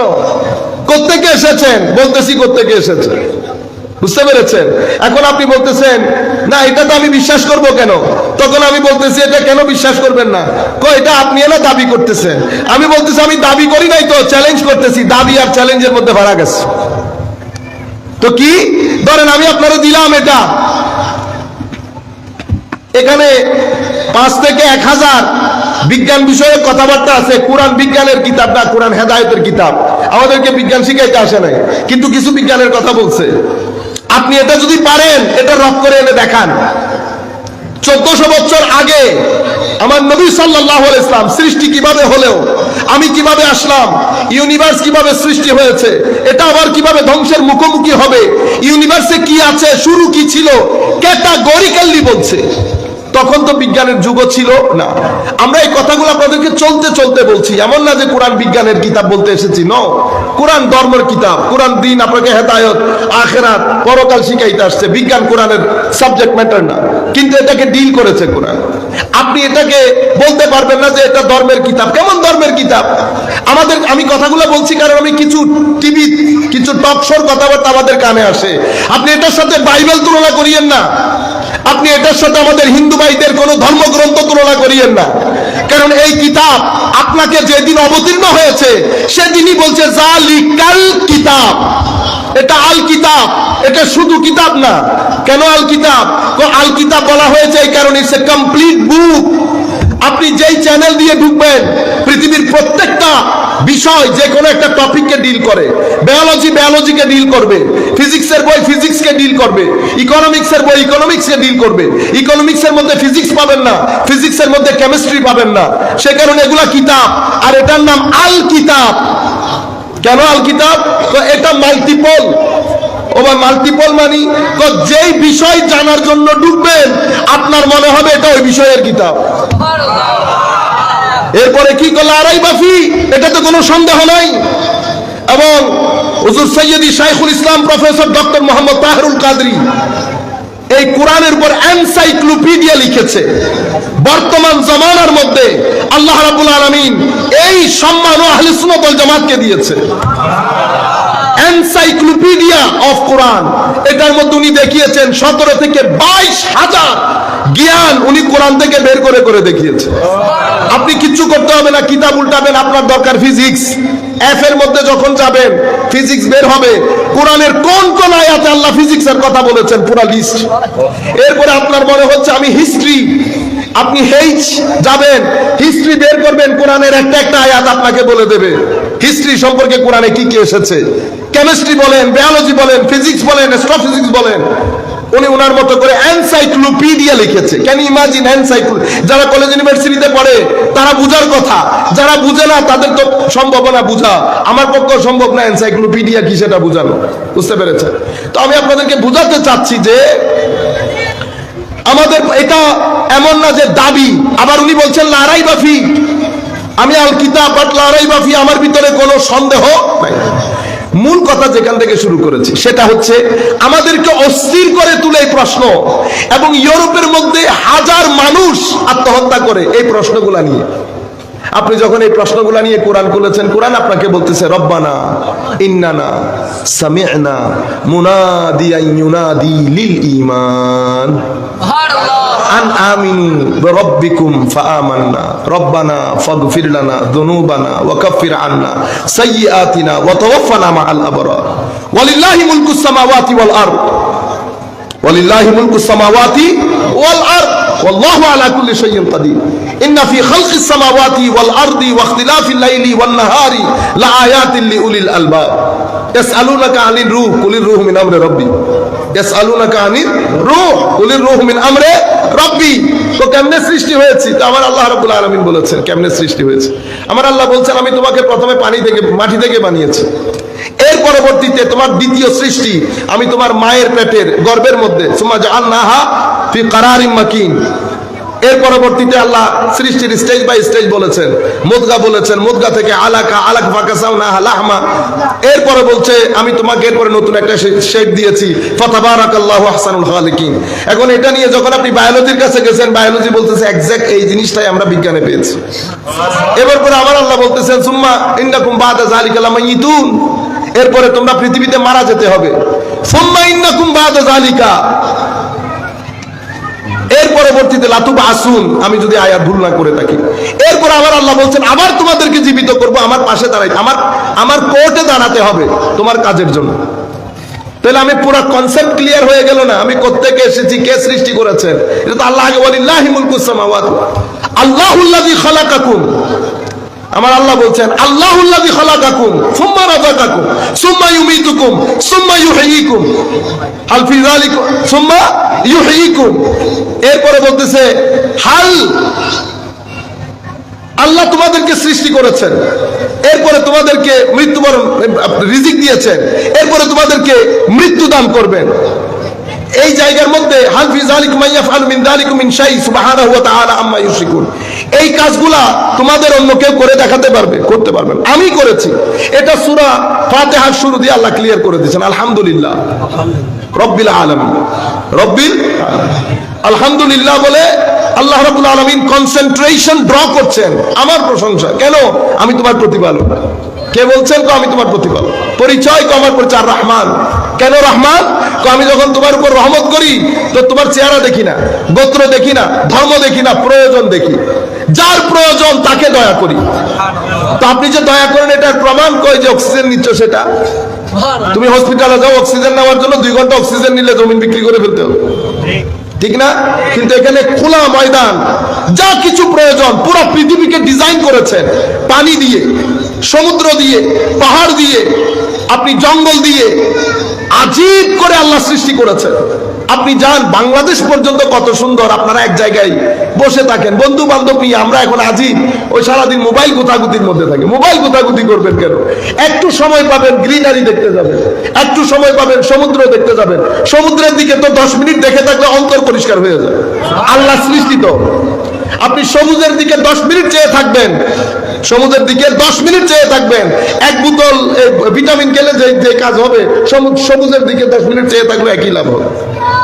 Speaker 1: কোত্থেকে এসেছেন, বলতেছি কোত্থেকে এসেছে। বুঝতে পেরেছেন? এখন আপনি বলতেছেন না এটা তো আমি বিশ্বাস করব কেন, তখন আমি বলতেছি এটা কেন বিশ্বাস করবেন না, এটা আপনি এলা দাবি করতেছেন। আমি বলতেছি আমি দাবি করি নাই তো, চ্যালেঞ্জ করতেছি। দাবি আর চ্যালেঞ্জের মধ্যে ভাড়া গেছে। তো কি ধরেন আমি আপনারা দিলাম এটা, এখানে 5 থেকে 1000 বিজ্ঞান বিষয়ে কথাবার্তা আছে। কোরআন বিজ্ঞানের কিতাব না, কোরআন হেদায়েতের কিতাব। আমাদেরকে বিজ্ঞান শিখাইতে আসে নাই, কিন্তু কিছু বিজ্ঞানের কথা বলছে। আপনি এটা যদি পারেন, এটা রক করে এনে দেখান। 1400 বছর আগে আমার নবী সাল্লাল্লাহু আলাইহি ওয়াসাল্লাম সৃষ্টি কিভাবে হলো, আমি কিভাবে আসলাম, ইউনিভার্স কিভাবে সৃষ্টি হয়েছে, এটা আবার কিভাবে ধ্বংসের মুখোমুখি হবে, ইউনিভার্সে কি আছে, শুরু কি ছিল, ক্যাটাগরিক্যালি বলছে। তখন তো বিজ্ঞানের যুগ ছিল না। আমরা এই কথাগুলো আপনাদেরকে চলতে চলতে বলছি, এমন না যে কোরআন বিজ্ঞানের কিতাব বলতে এসেছি। ন, কোরআন ধর্মের কিতাব। কোরআন দিন আপনাকে হেদায়েত, আখিরাত, পরকাল শিখাইতে আসছে। বিজ্ঞান কোরআনের সাবজেক্ট ম্যাটার না, কিন্তু এটাকে ডিল করেছে কোরআন। আপনি এটাকে বলতে পারবেন না যে এটা ধর্মের কিতাব। কেমন ধর্মের কিতাব? আমি কথাগুলো বলছি কারণ আমি কিছু টিভি, কিছু টক শোর কথাবার্তা আমাদের কানে আসে। আপনি এটার সাথে বাইবেল তুলনা করিয়েন না, আপনি এটার সাথে আমাদের হিন্দু ভাইদের কোন ধর্মগ্রন্থ তুলনা করিয়েন না, কারণ এই কিতাব আপনাকে যেদিন অবতীর্ণ হয়েছে সেদিনই বলছে জালিকাল কিতাব, এটা আল কিতাব, এটা শুধু কিতাব না। কেন আল কিতাব? আল কিতাব বলা হয়েছে এই কারণে ইটস এ কমপ্লিট বুক। আপনি যেই চ্যানেল দিয়ে ঢুকবেন পৃথিবীর প্রত্যেকটা বিষয় যে কোনো একটা টপিককে ডিল করে। বায়োলজিকে ডিল করবে, ফিজিক্সের বই ফিজিক্সকে ডিল করবে, ইকোনমিক্সের বই ইকোনমিক্সকে ডিল করবে। ইকোনমিক্সের মধ্যে ফিজিক্স পাবেন না, ফিজিক্সের মধ্যে কেমিস্ট্রি পাবেন না। সে কারণে এগুলা কিতাব, আর এটার নাম আল কিতাব। কেন আল কিতাব? এটা মাল্টিপল। মাল্টিপল মানি যেই বিষয় জানার জন্য ঢুকবেন আপনার মনে হবে এটা ওই বিষয়ের কিতাব। এরপরে কি করলো? আরাই বাফি, এটা তো কোনো সন্দেহ নাই। এবং হুজুর সৈয়দি শাইখুল ইসলাম প্রফেসর ডক্টর মোহাম্মদ তাহেরুল কাদরি এই কোরআনের উপর এনসাইক্লোপিডিয়া লিখেছে। বর্তমান জামানার মধ্যে আল্লাহ রাব্বুল আলামিন এই সম্মান আহলে সুন্নাত ওয়াল জামাতকে দিয়েছে, এনসাইক্লোপিডিয়া অফ কোরআন। এটার মধ্যে উনি দেখিয়েছেন 17 থেকে 22,000 জ্ঞান উনি কোরআন থেকে বের করে করে দেখিয়েছে। আপনি কিচ্ছু করতে হবে না, কিতাব উল্টাবেন। আপনার দরকার ফিজিক্স, এফ এর মধ্যে যখন যাবেন ফিজিক্স বের হবে, কোরআনের কোন কোন আয়াতে আল্লাহ ফিজিক্সের কথা বলেছেন পুরো লিস্ট। এরপরে আপনার মনে হচ্ছে আমি হিস্ট্রি, আপনি এইচ যাবেন, হিস্ট্রি বের করবেন, কোরআনের একটা একটা আয়াত আপনাকে বলে দেবে হিস্ট্রি সম্পর্কে কোরআনে কি কি এসেছে। কেমিস্ট্রি বলেন, বায়োলজি বলেন, ফিজিক্স বলেন, অ্যাস্ট্রোফিজিক্স বলেন, উনি ওনার মতো করে এনসাইক্লোপিডিয়া লিখেছে। Can you imagine? যারা কলেজ ইউনিভার্সিটিতে পড়ে তারা বুঝার কথা, যারা বুঝে না তাদের তো সম্ভব না বুঝা, আমার পক্ষে সম্ভব না এনসাইক্লোপিডিয়া কি সেটা বুঝানো। বুঝতে পেরেছেন? তো আমি আপনাদেরকে বুঝাতে চাচ্ছি যে আমাদের এটা এমন না যে দাবি। আবার উনি বলছেন লারাই বাফি, আমি আল কিতাব বাট লারাই বাফি, আমার ভিতরে কোনো সন্দেহ নাই। মূল কথা যেখান থেকে শুরু করেছি সেটা হচ্ছে আমাদেরকে অস্থির করে তুলে এই প্রশ্ন, এবং ইউরোপের মধ্যে হাজার মানুষ আত্মহত্যা করে এই প্রশ্নগুলা নিয়ে। আপনি যখন এই প্রশ্নগুলা নিয়ে কোরআন খুলেছেন, কোরআন আপনাকে বলতেছে রব্বানা ইন্নানা সামি'না মুনাদিয়ান ইউনাদি লিল ঈমান আন আমিনু বিরাব্বিকুম ফাআমান্না রব্বানা ফাগফির লানা যুনুবানা ওয়া কাফির আন্না সাইয়্যাতিনা ওয়া তাওয়াফানা মাআল আবরার ওয়ালিল্লাহি মুলকুস সামাওয়াতি ওয়াল আরদ ওয়ালিল্লাহি মুলকুস সামাওয়াতি ওয়াল আরদ ওয়াল্লাহু আলা কুল্লি শাইইন কাদির ইন্না ফি খালকিস সামাওয়াতি ওয়াল আরদি ওয়া ইখতিলাফিল লাইলি ওয়ান নাহারি লাআয়াতিন লিউলিল আলবাব ইয়াসআলুনাকা আনির রূহ কুলির রূহু মিন আমরি রাব্বি ইয়াসআলুনাকা আনির রূহ কুলির রূহু মিন আমরি রাব্বি। তো কেমনে সৃষ্টি হয়েছে? তো আমার আল্লাহ রাব্বুল আলামিন বলেছেন কেমনে সৃষ্টি হয়েছে। আমার আল্লাহ বলছেন আমি তোমাকে প্রথমে পানি থেকে মাটি থেকে বানিয়েছি, এর পরবর্তীতে তোমার দ্বিতীয় সৃষ্টি আমি তোমার মায়ের পেটের গর্ভের মধ্যে সুম্মা জাআলনাহা ফি কারারিম মাকিন। এর পরবর্তীতে আল্লাহ সৃষ্টির স্টেজ বাই স্টেজ বলেছেন। মুদগা বলেছেন, মুদগা থেকে আলাকা, আলাকা ফাকাসাউনাহা লাহমা। এরপরে বলছে আমি তোমাকে এরপরে নতুন একটা শেপ দিয়েছি, ফাতাবারাকাল্লাহু আহসানুল খালিকিন। এখন এটা নিয়ে যখন আপনি বায়োলজির কাছে গেছেন, বায়োলজি বলতেছে এক্সাক্ট এই জিনিসটাই আমরা বিজ্ঞানে পেয়েছি। এবার পরে আমার আল্লাহ বলতেছেন সুম্মা ইন্নাকুম বাদা যালিকা লামাইতুন, এরপরে তোমরা পৃথিবীতে মারা যেতে হবে। সুম্মা ইন্নাকুম বাদা যালিকা, এর পরবর্তীতে লাতুবা আসুন, আমি যদি আয়াত ভুল না করে থাকি। এরপর আবার আল্লাহ বলছেন আবার তোমাদেরকে জীবিত করব, আমার পাশে দাঁড়াই, আমার কোর্টে দাঁড়াতে হবে তোমার কাজের জন্য। তাহলে আমি পুরো কনসেপ্ট ক্লিয়ার হয়ে গেল না? আমি কোত্থেকে এসেছি, কে সৃষ্টি করেছেন? এটা তো আল্লাহ। ওয়ালিল্লাহি মুলকুস সামাওয়াতি, আল্লাহুল্লাযী খালাকাকুম। আমার আল্লাহ বলছেন আল্লাহুল্লাযী খালাকাকুম সুম্মা রাযাকাকুম সুম্মা ইউমীতুকুম সুম্মা ইউহয়ীকুম হাল ফি যালিকা সুম্মা ইউহয়ীকুম। এরপরে বলতেছে হাল, আল্লাহ তোমাদেরকে সৃষ্টি করেছেন, এরপরে তোমাদেরকে মৃত্যুবরণ রিজিক দিয়েছেন, এরপরে তোমাদেরকে মৃত্যু দান করবেন। এই জায়গার মধ্যে হাল ফি যালিকা মাইয়াফআলু মিন যালিকুম মিন শাই সুবহানাহু ওয়া তাআলা আম্মা ইউশরিকুন। এই কাজগুলা তোমাদের অন্য কেউ করে দেখাতে পারবে? করতে পারবে না, আমি করেছি। এটা সূরা ফাতিহার শুরু দিয়ে আল্লাহ ক্লিয়ার করে দিয়েছেন আলহামদুলিল্লাহ রব্বিল আলামিন, রব্বিল আলহামদুলিল্লাহ বলে আল্লাহ রাব্বুল আলামিন কনসেন্ট্রেশন ড্র করছেন। আমার প্রশংসা কেন? আমি তোমার প্রতিপালক। কে বলছেন? আমি তোমার প্রতিপালক। পরিচয় আমার পরিচয় আর রহমান। কেন রহমান? আমি যখন তোমার উপর রহমত করি তো তোমার চেহারা দেখি না, গোত্র দেখি না, ধর্ম দেখি না, প্রয়োজন দেখি। যার প্রয়োজন তাকে দয়া করি। তো আপনি যে দয়া করেন এটার প্রমাণ কই যে অক্সিজেন নিচ্ছ সেটা? তুমি হসপিটালে যাও অক্সিজেন নেওয়ার জন্য 2 ঘন্টা অক্সিজেন নিলে জমিন বিক্রি করে ফেলতে হবে, ঠিক না? কিন্তু এখানে খোলা ময়দান, যা কিছু প্রয়োজন পুরো পৃথিবীকে ডিজাইন করেছেন পানি দিয়ে, সমুদ্র দিয়ে, পাহাড় দিয়ে, আপনি জঙ্গল দিয়ে, আজীব করে আল্লাহ সৃষ্টি করেছেন। আপনি যান বাংলাদেশ পর্যন্ত কত সুন্দর, আপনারা এক জায়গায় বসে থাকেন বন্ধু বান্ধব নিয়ে। আমরা এখন আজীব ওই সারাদিন মোবাইল গুতাগুতির মধ্যে থাকি। মোবাইল গুতাগুতি করবেন কেন? একটু সময় পাবেন গ্রিনারি দেখতে যাবেন, একটু সময় পাবেন সমুদ্র দেখতে যাবেন। সমুদ্রের দিকে তো 10 মিনিট দেখে থাকলে অন্তর পরিষ্কার হয়ে যায়। আল্লাহ সৃষ্টি তো। আপনি সমুদ্রের দিকে 10 মিনিট চেয়ে থাকবেন, সমুদ্রের দিকে 10 মিনিট চেয়ে থাকবেন, 1 বোতল ভিটামিন খেলে যে কাজ হবে, সমুদ্রের দিকে 10 মিনিট চেয়ে থাকলে একই লাভ হবে।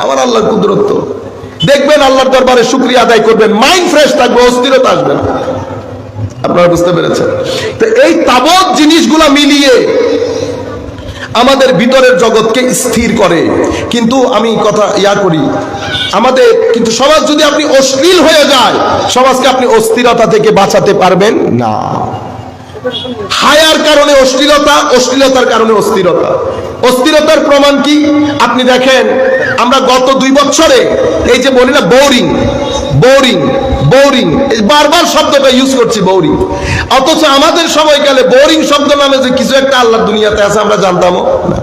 Speaker 1: আমার আল্লাহর কুদরত দেখবেন, আল্লাহর দরবারে শুকরিয়া আদায় করবেন, মাইন্ড ফ্রেশ থাকবে, অস্থিরতা আসবে না। আপনারা বুঝতে পেরেছেন? তো এই তাবৎ জিনিসগুলা মিলিয়ে আমাদের ভিতরের জগৎকে স্থির করে। কিন্তু আমি কথা করি, আমাদের কিন্তু সমাজ যদি আপনি অশ্লীল হয়ে যায়, সমাজকে আপনি অস্থিরতা থেকে বাঁচাতে পারবেন না। হায়ার কারণে অশ্লীলতা, অশ্লীলতার কারণে অস্থিরতা। অস্থিরতার প্রমাণ কি? আপনি দেখেন আমরা গত 2 বছরে এই যে বলি না বোরিং বোরিং বোরিং, বারবার শব্দটা ইউজ করছি বোরিং, অথচ আমাদের সময়কালে বোরিং শব্দ নামে যে কিছু একটা আল্লাহর দুনিয়াতে আছে আমরা জানতামও না।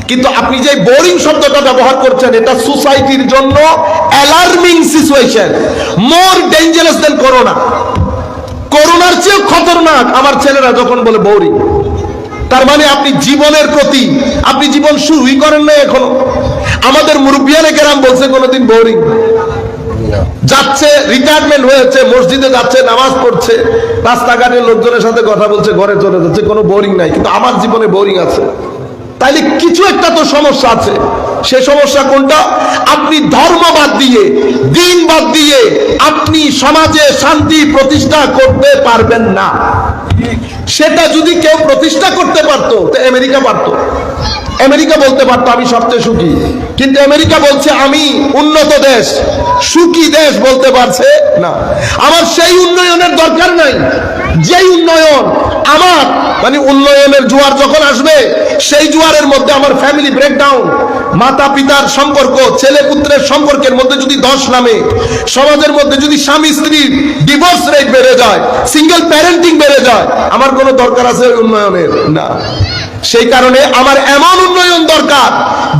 Speaker 1: কিন্তু আপনি যে বোরিং শব্দটা ব্যবহার করছেন এটা সোসাইটির জন্য অ্যালার্মিং সিচুয়েশন, মোর ডেঞ্জারাস দেন করোনা। করোনার চেয়ে খতরনাক আমার ছেলেরা যখন বলে বোরিং, তার মানে আপনি জীবনের প্রতি আপনি জীবন শুরুই করেন না এখনো। আমাদের মুরব্বিয়ানে কেরাম বলছে কোনোদিন বোরিং। যাচ্ছে, রিটায়ারমেন্ট হয়েছে, মসজিদে যাচ্ছে, নামাজ পড়ছে, রাস্তাঘাটের লোকজনের সাথে কথা বলছে, ঘরে চলে যাচ্ছে, কোনো বোরিং নাই। কিন্তু আমার জীবনে বোরিং আছে। তাইলে কিছু একটা তো সমস্যা আছে। সে সমস্যা কোনটা? আপনি ধর্ম বাদ দিয়ে, দিন বাদ দিয়ে আপনি সমাজে শান্তি প্রতিষ্ঠা করতে পারবেন না। সেটা যদি কেউ প্রতিষ্ঠা করতে পারতো তো আমেরিকা পারতো। আমেরিকা বলতে পারতো আমি সবচেয়ে সুখী, কিন্তু আমেরিকা বলছে আমি উন্নত দেশ, সুখী দেশ বলতে পারছে না। আমার সেই উন্নয়নের দরকার নাই যেই উন্নয়ন আমার, মানে উন্নয়নের জোয়ার যখন আসবে সেই জোয়ারের মধ্যে আমার ফ্যামিলি ব্রেকডাউন, মাতা পিতার সম্পর্ক, ছেলে পুত্রের সম্পর্কের মধ্যে যদি ধস নামে, সমাজের মধ্যে যদি স্বামী স্ত্রীর ডিভোর্স রেট বেড়ে যায়, সিঙ্গেল প্যারেন্টিং বেড়ে যায়, আমার কোনো দরকার আছে উন্নয়নের? না। সেই কারণে আমার এমন উন্নয়ন দরকার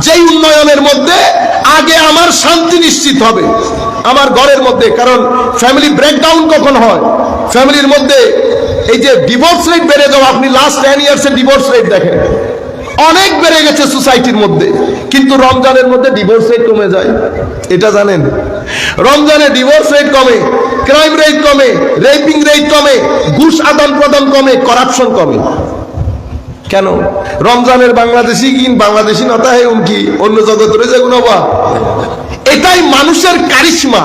Speaker 1: যেই উন্নয়নের মধ্যে আগে আমার শান্তি নিশ্চিত হবে আমার ঘরের মধ্যে। কারণ ফ্যামিলি ব্রেকডাউন কখন হয়? ফ্যামিলির মধ্যে এই যে ডিভোর্স রেট বেড়ে যাওয়া, আপনি লাস্ট 10 ইয়ার্সের ডিভোর্স রেট দেখেন, অনেক বেড়ে গেছে সোসাইটির মধ্যে। কিন্তু রমজানের মধ্যে ডিভোর্স রেট কমে যায়, এটা জানেন? রমজানে ডিভোর্স রেট কমে, ক্রাইম রেট কমে, রেপিং রেট কমে, ঘুষ আদান প্রদান কমে, করাপশন কমে। কেন? রমজানের বাংলাদেশি বাংলাদেশি নতা হে উনকি অন্য জগতের যেগুলো বা, এটাই মানুষের কারিশমা।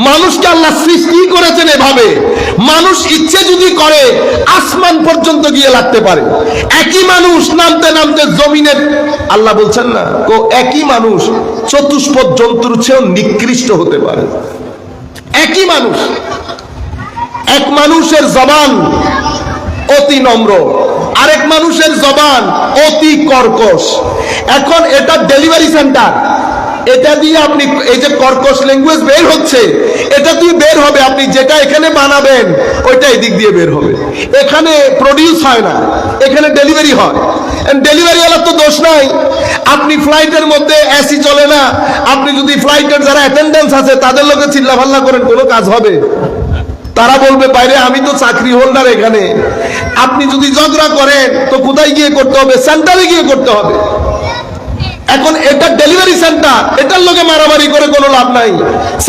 Speaker 1: মানুষকে আল্লাহ সৃষ্টি করেছেন এভাবে, মানুষ ইচ্ছে যদি করে আসমান পর্যন্ত গিয়ে লাগতে পারে। একই মানুষ নামতে নামতে জমিনের, আল্লাহ বলছেন না একই মানুষ চতুষ্পদ জন্তুর চেয়েও নিকৃষ্ট হতে পারে। একই মানুষ, এক মানুষের জবান অতি নম্র, আরেক মানুষের জবান অতি কর্কশ। এখন এটা ডেলিভারি সেন্টার, এটা দিয়ে আপনি এই যে কর্কশ ল্যাঙ্গুয়েজ বের হচ্ছে, এটা দিয়ে বের হবে, আপনি যেটা এখানে বানাবেন ওইটা এদিক দিয়ে বের হবে। এখানে প্রডিউস হয় না, এখানে ডেলিভারি হয়। ডেলিভারিওয়ালার তো দোষ নাই। আপনি ফ্লাইটের মধ্যে এসি চলে না, আপনি যদি ফ্লাইটের যারা অ্যাটেন্ডেন্স আছে তাদের লোকে চিল্লাফাল্লা করেন, কোনো কাজ হবে? তারা বলবে বাইরে আমি তো চাকরি হোল্ডার এখানে। আপনি যদি ঝগড়া করেন তো কোথায় গিয়ে করতে হবে? সেন্টারে গিয়ে করতে হবে। এখন এটা ডেলিভারি সেন্টার, এটার লোকে মারামারি করে কোনো লাভ নাই।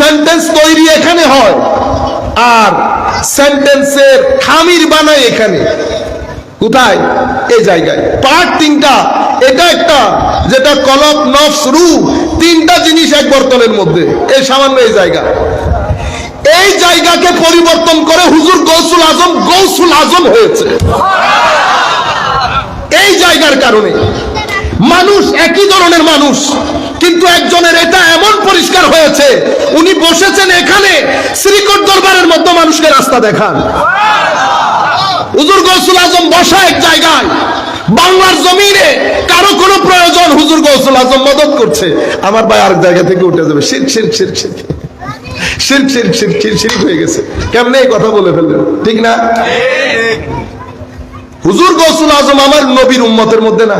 Speaker 1: সেন্টেন্স তৈরি এখানে হয় আর সেন্টেন্সের খামির বানায় এখানে। কোথায়? এই জায়গায়। পার্ট 3টা, এটা একটা যেটা কলব নফস রূহ, 3টা জিনিস এক বর্তনের মধ্যে, এই সামান্য এই জায়গা, এই জায়গাকে পরিবর্তন করে হুজুর গৌসুল আজম হয়েছে। এই জায়গার কারণে মানুষ একই ধরনের মানুষ, কিন্তু একজনের এটা এমন পরিষ্কার হয়েছে, উনি বসেছেন এখানে শ্রীকোট দরবারের মধ্যে মানুষকে রাস্তা দেখান। হুজুর গৌসুল আজম বসা এক জায়গায়, বাংলার জমিনে কারো কোনো প্রয়োজন, হুজুর গৌসুল আজম মদত করছে, আমার ভাই আরেক জায়গা থেকে উঠে যাবে, শিরক শিরক শিরক শিরক শিরক শিরক শিরক শিরক শিরক হয়ে গেছে। কেমনে এই কথা বলে ফেললেন, ঠিক না? হুজুর গৌসুল আজম আমার নবীর উম্মতের মধ্যে না,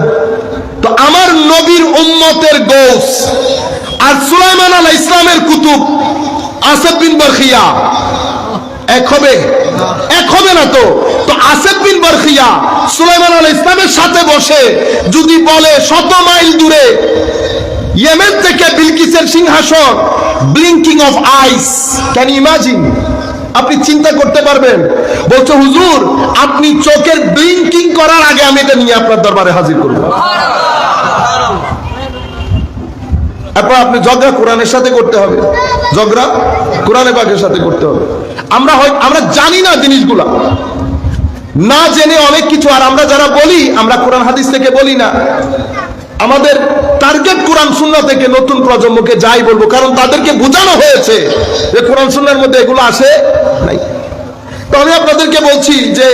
Speaker 1: তো আমার নবীর উম্মতের গৌস আর সুলাইমান আলাইহিস ইসলামের কুতুব আসেফ বিন বরখিয়া এক হবে? এক হবে না। তো আসেফ বিন বরখিয়া সুলাইমান আলাইহিস ইসলামের সাথে বসে যদি বলে 100 মাইল দূরে ইয়েমেন থেকে বিলকিসের সিংহাসন, blinking of eyes, can you imagine? আপনি চিন্তা করতে পারবেন? বলছে হুজুর আপনি চোখের ব্লিঙ্কিং করার আগে আমি এটা নিয়ে আপনার দরবারে হাজির করব। এরপর আপনি ঝগড়া কোরআনের সাথে করতে হবে, ঝগড়া কোরআনে পাকের সাথে করতে হবে। আমরা জানি না জিনিসগুলা, না জেনে অনেক কিছু, আর আমরা যারা বলি আমরা কোরআন হাদিস থেকে বলি না। আমাদের টার্গেট কোরআন সুন্নাহ থেকে নতুন প্রজন্মকে যাই বলবো, কারণ তাদেরকে বোঝানো হয়েছে যে কোরআন সুন্নাহর মধ্যে এগুলো আসে নাই। তো আমি আপনাদেরকে বলছি যে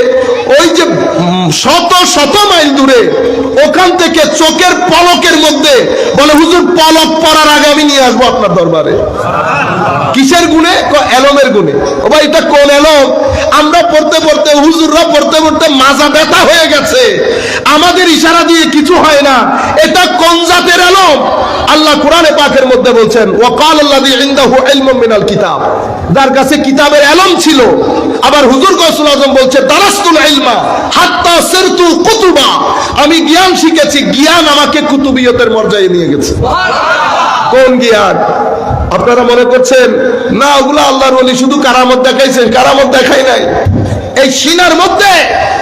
Speaker 1: ওই যে শত মাইল দূরে, ওখান থেকে চোখের পলকের মধ্যে বলে হুজুর পলক পড়ার আগে আমি নিয়ে আসবো আপনার দরবারে। কিসের গুণে? এলমের গুণে। ও ভাই এটা কোন এলম? আমরা পড়তে পড়তে, হুজুররা পড়তে পড়তে মাজা ব্যথা হয়ে গেছে, আমাদের ইশারা দিয়ে কিছু হয় না। এটা কোন জাতের এলম? আল্লাহ কোরআনে পাকের মধ্যে বলছেন ওয়াকাল আল্লাযী ইনদাহু ইলমুম মিনাল কিতাব, যার কাছে কিতাবের এলম ছিল। আবার হুজুর গৌসুল আজম বলছে দারাস্তুল ইলমা হাত্তা সিরতু কুতুবা, আমি জ্ঞান শিখেছি, জ্ঞান আমাকে কুতুবিয়তের মর্যাদায় নিয়ে গেছে। কোন জ্ঞান? আপনারা মনে করছেন না ওগুলো আল্লাহর ওলি শুধু কারামত দেখাইছে? কারামত দেখাই নাই। এই সিনার মধ্যে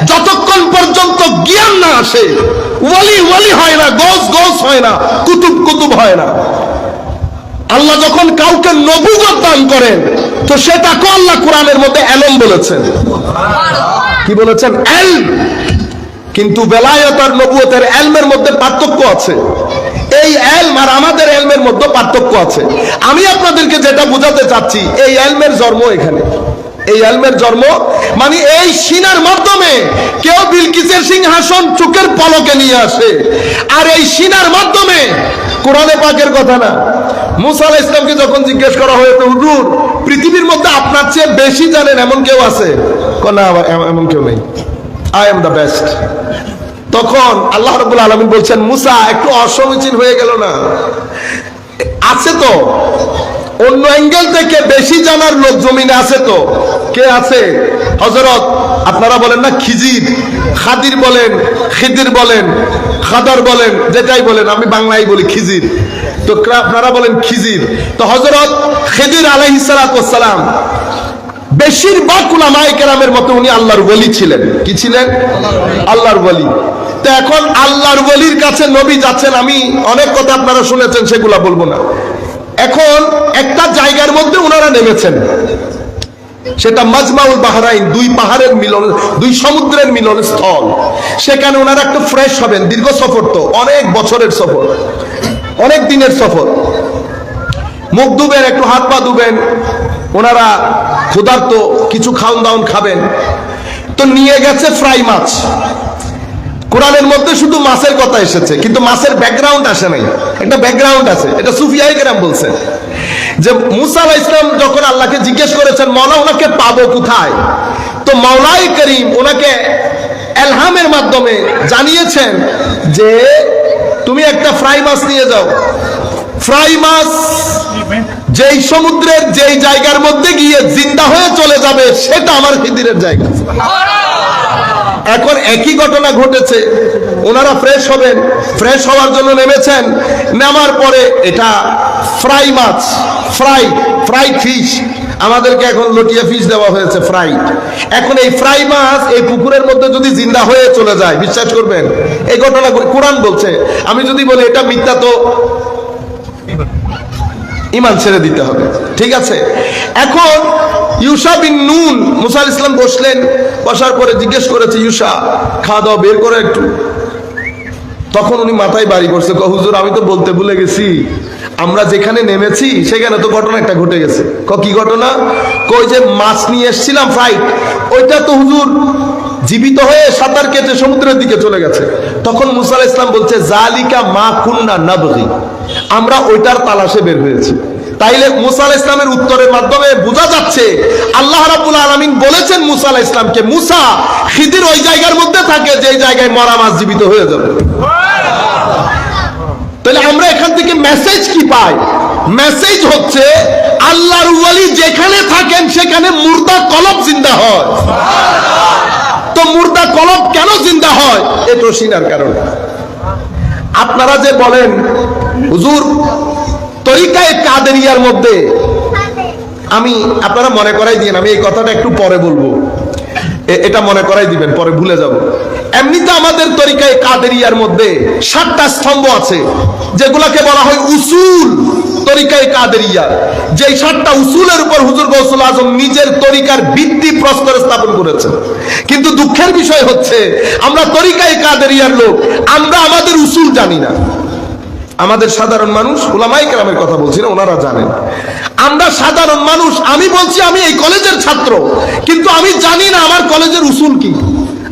Speaker 1: যতক্ষণ পর্যন্ত জ্ঞান না আসে, ওলি হয় না, গৌস হয় না, কুতুব হয় না। আল্লাহ যখন কাউকে নবুয়ত দান করেন, তো সেটাকে আল্লাহ কোরআনের মধ্যে এলম বলেছেন। কি বলেছেন? এলম। কিন্তু বেলায়েত আর নবুয়তের এলমের মধ্যে পার্থক্য আছে। এই এলম আর আমাদের এলমের মধ্যে পার্থক্য আছে। আমি আপনাদেরকে যেটা বোঝাতে চাচ্ছি, এই এলমের জন্ম এখানে, এই এলমের জন্ম মানে এই সিনার মাধ্যমে কেউ বিলকিসের সিংহাসন চোখের পলকে নিয়ে আসে, আর এই সিনার মাধ্যমে কোরআনে পাকের কথা না। মুসা আলাইহিস ইসলামকে যখন জিজ্ঞেস করা হয়েছে হুজুর পৃথিবীর মধ্যে আপনার চেয়ে বেশি জানেন এমন কেউ আছে? না, এমন কেউ নেই, আই এম দ্য বেস্ট। তখন আল্লাহ রাব্বুল আলামিন বলছেন মুসা একটু অসমীচীন হয়ে গেল না? আছে তো, অন্য অ্যাঙ্গেল থেকে বেশি জানার লোক জমিনে আছে তো। কে আছে? হযরত, আপনারা বলেন না খিজির, খাদির বলেন, খিদির বলেন, খাদর বলেন, যেটাই বলেন, আমি বাংলায় বলি খিজির, তো আপনারা বলেন খিজির। তো হযরত খিদির আলাইহিস সালাতু ওয়াস সালাম বেশিরভাগ উলামায়ে কেরামের মতো উনি আল্লাহর ওলি ছিলেন। কি ছিলেন? আল্লাহর ওলি। তো এখন আল্লাহর ওলির কাছে নবী যাচ্ছেন, আমি অনেক কথা আপনারা শুনেছেন, সেগুলা বলবো না। এখন একটা জায়গার মধ্যে ওনারা নেমেছেন, সেটা মাজমাউল বাহরাইন, দুই পাহাড়ের মিলন, দুই সমুদ্রের মিলন স্থল। সেখানে ওনারা একটু ফ্রেশ হবেন, দীর্ঘ সফর তো, অনেক বছরের সফর, অনেক দিনের সফর। মুখ ধুবেন, একটু হাত পা ধুবেন, ওনারা ক্ষুধার্ত, কিছু খাওন দাওন খাবেন। তো নিয়ে গেছে ফ্রাই মাছ। কোরআনের মধ্যে শুধু মাছের কথা এসেছে, কিন্তু মাছের ব্যাকগ্রাউন্ড আসে নাই। একটা ব্যাকগ্রাউন্ড আছে, এটা সুফিয়ায়ে কেরাম বলছেন যে মুসা আলাইহিস সালাম যখন আল্লাহকে জিজ্ঞেস করেছেন মাওলা ওনাকে পাবো কোথায়, তো মাওলাই করিম ওনাকে এলহামের মাধ্যমে জানিয়েছেন যে তুমি একটা ফ্রাই মাছ নিয়ে যাও। ফ্রাই মাছ যেই সমুদ্রের যেই জায়গার মধ্যে গিয়ে জিন্দা হয়ে চলে যাবে, সেটা আমার খিদিরের জায়গা। এখন একই ঘটনা ঘটেছে, ওনারা ফ্রেশ হবেন, ফ্রেশ হওয়ার জন্য নেমেছেন। নামার পরে এটা ফ্রাই মাছ, ফ্রাই ফিশ, আমাদেরকে এখন লটিয়া ফিশ দেওয়া হয়েছে ফ্রাই। এখন এই ফ্রাই মাছ এই পুকুরের মধ্যে যদি জিন্দা হয়ে চলে যায়, বিশ্বাস করবেন এই ঘটনা কোরআন বলছে। আমি যদি বলি এটা মিথ্যা, তো ইমান ছেড়ে দিতে হবে, ঠিক আছে? এখন ইউসা বিন নুন, মুসা আলাইহিস সালাম বসলেন, বসার পরে জিজ্ঞেস করেছে, ইউসা খাওয়া দাওয়া বের করে একটু। তখন উনি মাথায় বাড়ি করছে, হুজুর আমি তো বলতে ভুলে গেছি, আমরা যেখানে নেমেছি সেখানে তো ঘটনা একটা ঘটে গেছে। কি ঘটনা? কই যে মাছ নিয়ে এসেছিলাম ফ্রাইট, ওইটা তো হুজুর জীবিত হয়ে সাঁতার কেটে সমুদ্রের দিকে চলে গেছে। তখন মুসা আলাইহিস সালাম বলছে, জালিকা মা কুন্না নাবগি, আমরা ওইটার তালাশে বের হয়েছি। তাইলে মুসা আলাইহিস সালামের উত্তরের মাধ্যমে বোঝা যাচ্ছে আল্লাহ রাব্বুল আলামিন বলেছেন মুসা আলাইহিস সালামকে, মুসা খিদির ওই জায়গার মধ্যে থাকে যে জায়গায় মরা মাছ জীবিত হয়ে যাবে। তাহলে আমরা এখান থেকে মেসেজ কি পাই? মেসেজ হচ্ছে আল্লাহর ওয়ালি যেখানে থাকেন সেখানে মুর্দা কলব জিন্দা হয়। তো মুর্দা কলব কেন জিন্দা হয়? এই রশিনার কারণে। আপনারা যে বলেন হুজুর তরিকায়ে কাদেরিয়ার মধ্যে, আমি আপনারা মনে করাই দিন, আমি এই কথাটা একটু পরে বলবো, এটা মনে করাই দিবেন, পরে ভুলে যাব। এমনিতে আমাদের তরিকায়ে কাদেরিয়ার মধ্যে 7টা স্তম্ভ আছে, যেগুলাকে বলা হয় উসুল তরিকায়ে কাদেরিয়া। যেই 7টা উসুলের উপর হুজুর গৌসুল আজম নিজের তরিকার ভিত্তি প্রস্তর স্থাপন করেছেন। কিন্তু দুঃখের বিষয় হচ্ছে আমরা তরিকায়ে কাদেরিয়ার লোক, আমরা আমাদের উসুল জানি না। আমাদের সাধারণ মানুষ, উলামায়ে কেরামের কথা বলছি না, ওনারা জানেন। আমরা সাধারণ মানুষ, আমি বলছি আমি এই কলেজের ছাত্র, কিন্তু আমি জানি না আমার কলেজের উসুল কি,